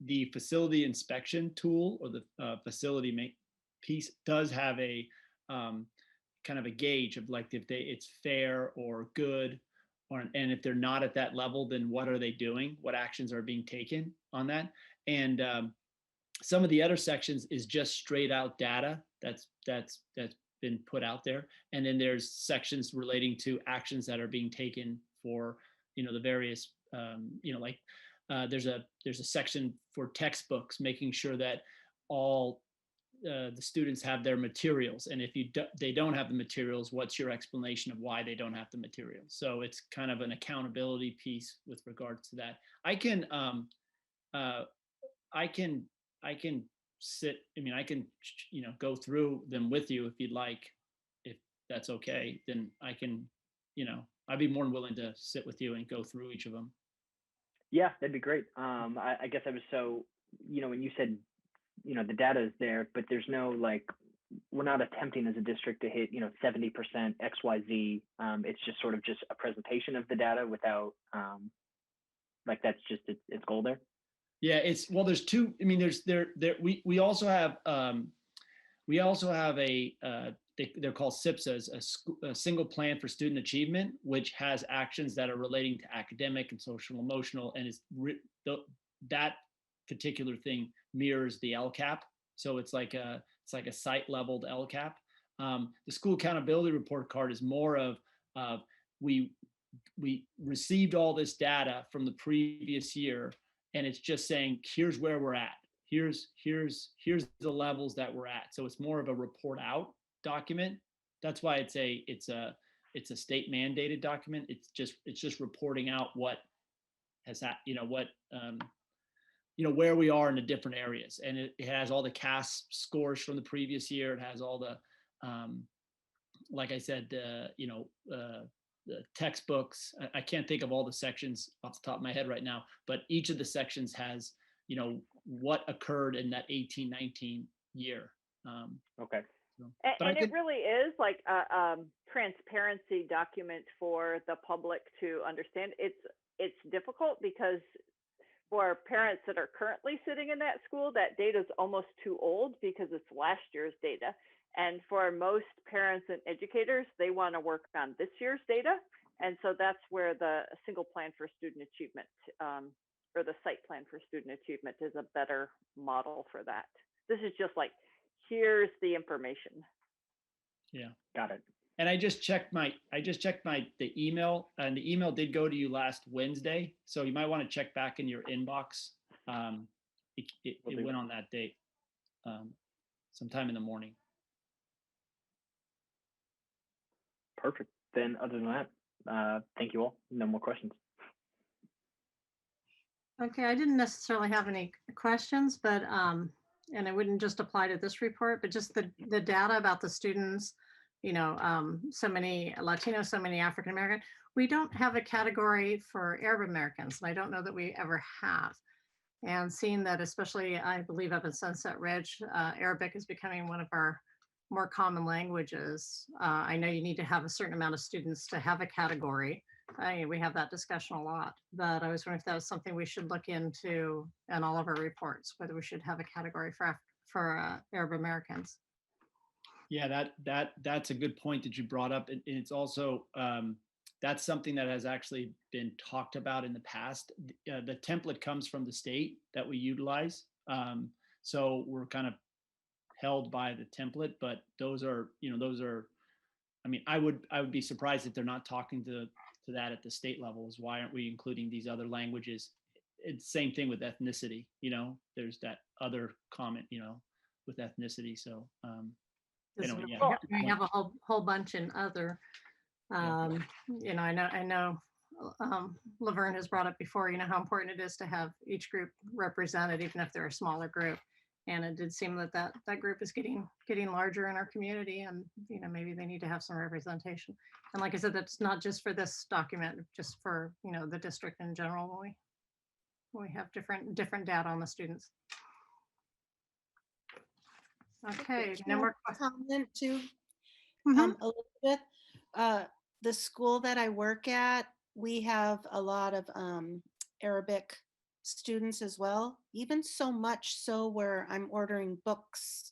the facility inspection tool or the facility piece does have a kind of a gauge of like if it's fair or good, and if they're not at that level, then what are they doing? What actions are being taken on that? And some of the other sections is just straight out data that's been put out there, and then there's sections relating to actions that are being taken for, you know, the various you know, like there's a section for textbooks, making sure that all the students have their materials, and if they don't have the materials, what's your explanation of why they don't have the materials? So it's kind of an accountability piece with regards to that. I can sit, I mean, I can, you know, go through them with you if you'd like. If that's okay, then I can, you know, I'd be more than willing to sit with you and go through each of them. Yeah, that'd be great. I guess I was so, you know, when you said, you know, the data is there, but there's no like, we're not attempting as a district to hit, you know, 70% XYZ. It's just sort of just a presentation of the data without, like that's just its goal there. Yeah, well, there's two. I mean, we also have a they're called SIPSAs, a single plan for student achievement, which has actions that are relating to academic and social emotional, and that particular thing mirrors the LCAP. So it's like a site leveled LCAP. The school accountability report card is more of we received all this data from the previous year, and it's just saying, here's where we're at. Here's the levels that we're at. So it's more of a report out document. That's why it's a state mandated document. It's just reporting out what has that, you know, what you know, where we are in the different areas, and it has all the CAS scores from the previous year. It has all the like I said, you know, the textbooks. I can't think of all the sections off the top of my head right now, but each of the sections has, you know, what occurred in that 18-19 year. Okay. So, and it really is like a transparency document for the public to understand. It's difficult because for parents that are currently sitting in that school, that data is almost too old because it's last year's data. And for most parents and educators, they want to work on this year's data. And so that's where the single plan for student achievement or the site plan for student achievement is a better model for that. This is just like, here's the information. Yeah, got it. And I just checked the email, and the email did go to you last Wednesday. So you might want to check back in your inbox. It went on that date, sometime in the morning. Perfect. Then other than that, thank you all. No more questions. Okay, I didn't necessarily have any questions, but and it wouldn't just apply to this report, but just the data about the students, you know, so many Latinos, so many African American. We don't have a category for Arab Americans, and I don't know that we ever have. And seeing that, especially I believe up in Sunset Ridge, Arabic is becoming one of our more common languages. I know you need to have a certain amount of students to have a category. We have that discussion a lot, but I was wondering if that was something we should look into in all of our reports, whether we should have a category for Arab Americans. Yeah, that's a good point that you brought up. And it's also, that's something that has actually been talked about in the past. The template comes from the state that we utilize. So we're kind of held by the template, but those are, I mean, I would be surprised if they're not talking to that at the state level. Is why aren't we including these other languages? It's same thing with ethnicity, there's that other comment, with ethnicity. So This is Anyway, really- yeah. We have a whole bunch in other, you know, I know Laverne has brought up before, you know, how important it is to have each group represented, even if they're a smaller group. And it did seem that that group is getting larger in our community, and, you know, maybe they need to have some representation. And like I said, that's not just for this document, just for, you know, the district in general, when we have different data on the students. Okay, no more questions. Comment too, Mhm. Elizabeth. The school that I work at, we have a lot of Arabic students as well, even so much so where I'm ordering books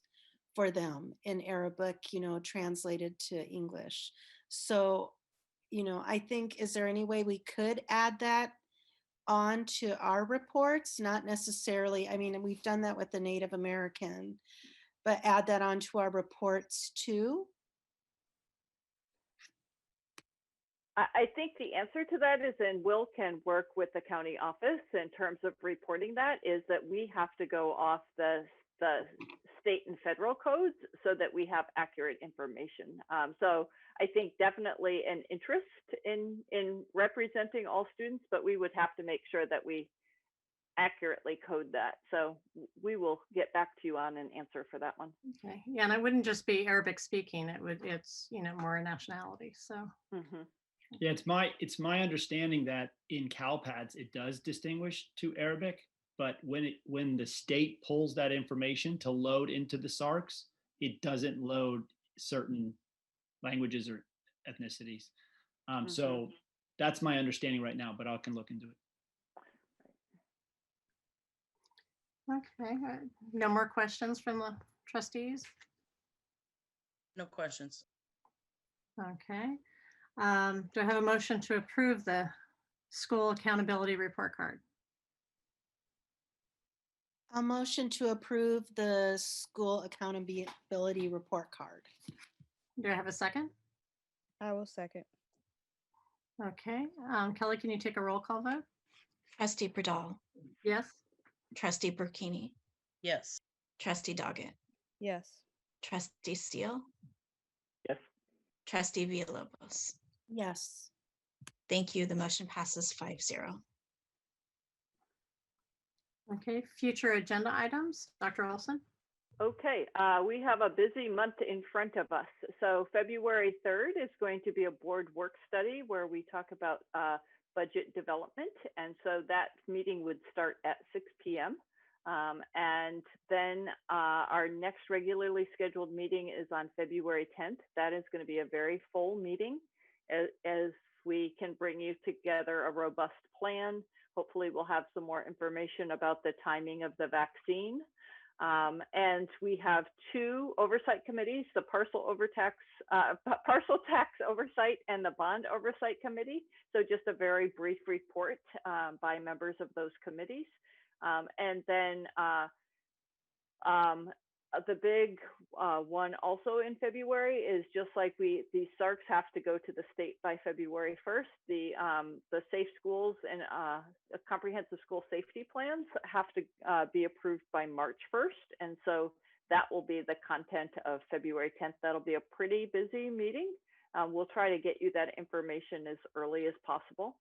for them in Arabic, you know, translated to English. So, you know, I think, is there any way we could add that on to our reports? Not necessarily, I mean, we've done that with the Native American, but add that onto our reports too? I think the answer to that is, and Will can work with the county office in terms of reporting that, is that we have to go off the state and federal codes so that we have accurate information. So I think definitely an interest in representing all students, but we would have to make sure that we accurately code that. So we will get back to you on an answer for that one. Okay, yeah, and it wouldn't just be Arabic speaking, it's, you know, more nationality, so. Yeah, it's my understanding that in CalPADS, it does distinguish to Arabic, but when the state pulls that information to load into the SARCs, it doesn't load certain languages or ethnicities. So that's my understanding right now, but I can look into it. Okay, no more questions from the trustees? No questions. Okay. Do I have a motion to approve the school accountability report card? A motion to approve the school accountability report card. Do I have a second? I will second. Okay, Kelly, can you take a roll call vote? Trustee Pradal, Yes? Trustee Burkini, Yes. Trustee Doggett, Yes. Trustee Steele, Yes. Trustee Villalobos. Yes. Thank you. The motion passes 5-0. Okay, future agenda items, Dr. Olson? Okay, we have a busy month in front of us. So February 3rd is going to be a board work study where we talk about budget development. And so that meeting would start at 6 p.m. And then our next regularly scheduled meeting is on February 10th. That is going to be a very full meeting as we can bring you together a robust plan. Hopefully we'll have some more information about the timing of the vaccine. And we have two oversight committees, the parcel tax oversight and the bond oversight committee. So just a very brief report by members of those committees. And then the big one also in February is just like the SARCs have to go to the state by February 1st. The safe schools and comprehensive school safety plans have to be approved by March 1st. And so that will be the content of February 10th. That'll be a pretty busy meeting. We'll try to get you that information as early as possible.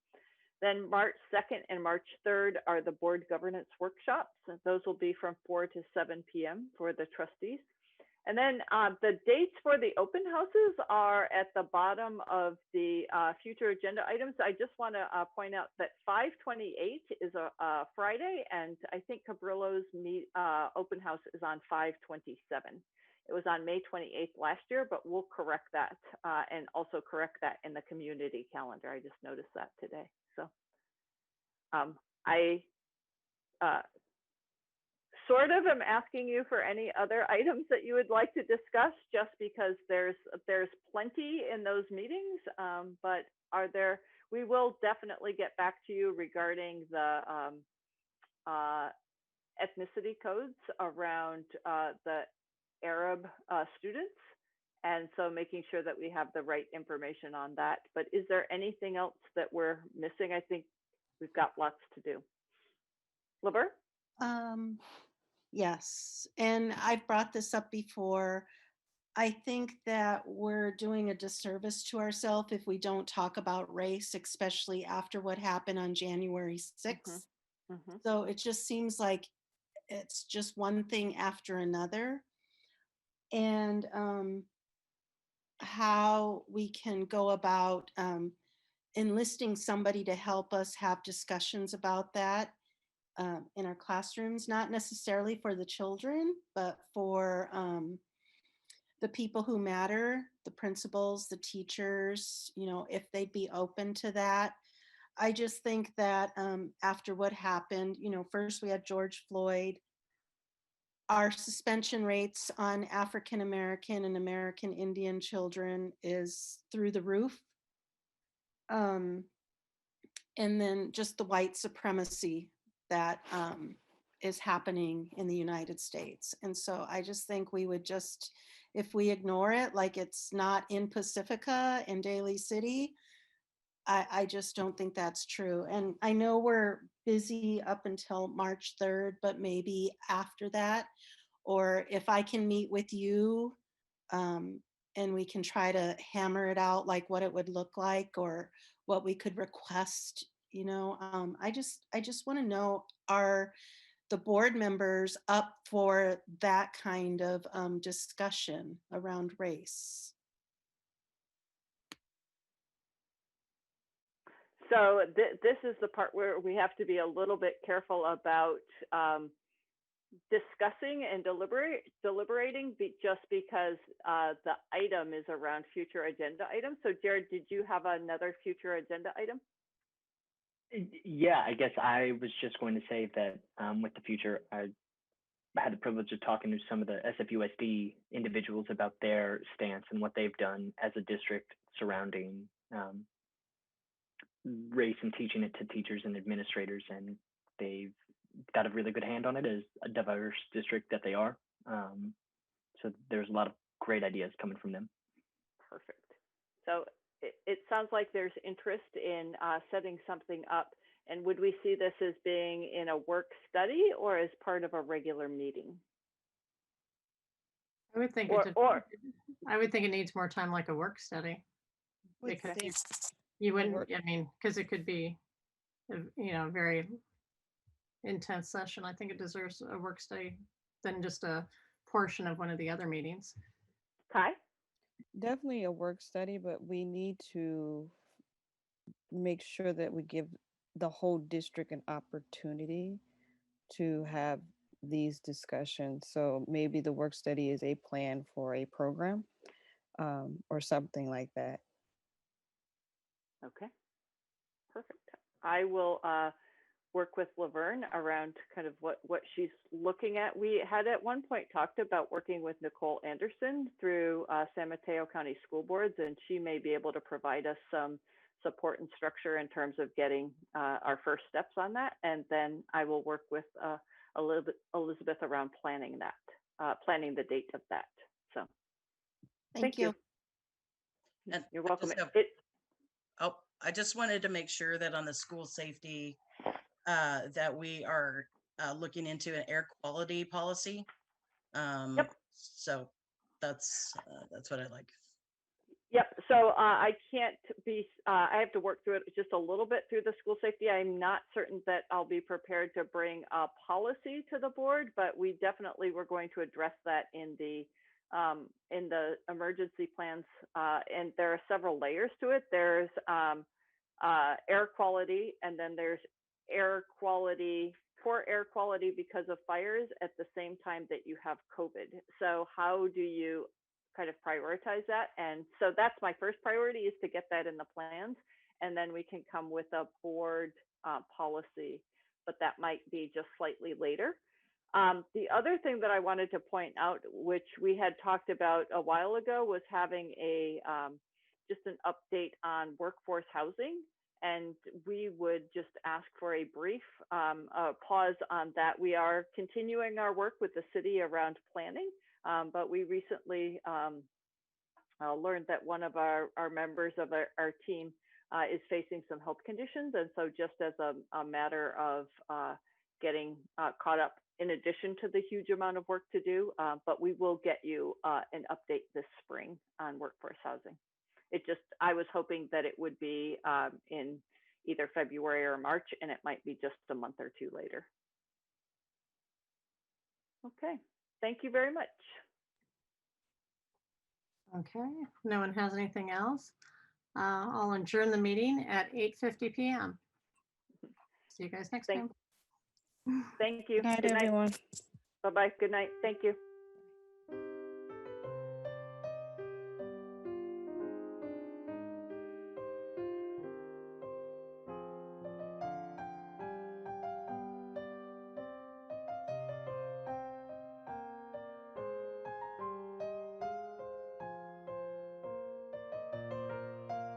Then March 2nd and March 3rd are the board governance workshops. Those will be from 4 to 7 p.m. for the trustees. And then the dates for the open houses are at the bottom of the future agenda items. I just want to point out that 5/28 is a Friday, and I think Cabrillo's open house is on 5/27. It was on May 28th last year, but we'll correct that and also correct that in the community calendar. I just noticed that today. So I sort of am asking you for any other items that you would like to discuss, just because there's plenty in those meetings, but we will definitely get back to you regarding the ethnicity codes around the Arab students. And so making sure that we have the right information on that. But is there anything else that we're missing? I think we've got lots to do. Liber? Yes, and I've brought this up before. I think that we're doing a disservice to ourselves if we don't talk about race, especially after what happened on January 6th. So it just seems like it's just one thing after another. And how we can go about enlisting somebody to help us have discussions about that in our classrooms, not necessarily for the children, but for the people who matter, the principals, the teachers, you know, if they'd be open to that. I just think that after what happened, you know, first we had George Floyd. Our suspension rates on African American and American Indian children is through the roof. And then just the white supremacy that is happening in the United States. And so I just think we would just, if we ignore it, like it's not in Pacifica and Daly City, I just don't think that's true. And I know we're busy up until March 3rd, but maybe after that, or if I can meet with you and we can try to hammer it out, like what it would look like or what we could request, you know, I just want to know, are the board members up for that kind of discussion around race? So this is the part where we have to be a little bit careful about discussing and deliberating just because the item is around future agenda items. So Jared, did you have another future agenda item? Yeah, I guess I was just going to say that with the future, I had the privilege of talking to some of the SFUSD individuals about their stance and what they've done as a district surrounding race and teaching it to teachers and administrators, and they've got a really good hand on it as a diverse district that they are. So there's a lot of great ideas coming from them. Perfect. So it sounds like there's interest in setting something up. And would we see this as being in a work study or as part of a regular meeting? I would think I would think it needs more time, like a work study. Because you wouldn't, I mean, because it could be, you know, very intense session. I think it deserves a work study than just a portion of one of the other meetings. Kai? Definitely a work study, but we need to make sure that we give the whole district an opportunity to have these discussions. So maybe the work study is a plan for a program or something like that. Okay, perfect. I will work with Laverne around kind of what she's looking at. We had at one point talked about working with Nicole Anderson through San Mateo County School Boards, and she may be able to provide us some support and structure in terms of getting our first steps on that. And then I will work with Elizabeth around planning that, planning the date of that. So thank you. And you're welcome. I just wanted to make sure that on the school safety that we are looking into an air quality policy. Yep. So that's what I like. Yep. So I can't be, I have to work through it just a little bit through the school safety. I'm not certain that I'll be prepared to bring a policy to the board, but we definitely were going to address that in the emergency plans. And there are several layers to it. There's air quality, and then there's poor air quality because of fires at the same time that you have COVID. So how do you kind of prioritize that? And so that's my first priority, is to get that in the plans, and then we can come with a board policy, but that might be just slightly later. The other thing that I wanted to point out, which we had talked about a while ago, was having a just an update on workforce housing. And we would just ask for a brief pause on that. We are continuing our work with the city around planning, but we recently learned that one of our members of our team is facing some health conditions. And so just as a matter of getting caught up in addition to the huge amount of work to do, but we will get you an update this spring on workforce housing. I was hoping that it would be in either February or March, and it might be just a month or two later. Okay, thank you very much. Okay, if no one has anything else, I'll adjourn the meeting at 8:50 p.m. See you guys next time. Thank you. Good night, everyone. Bye-bye. Good night. Thank you.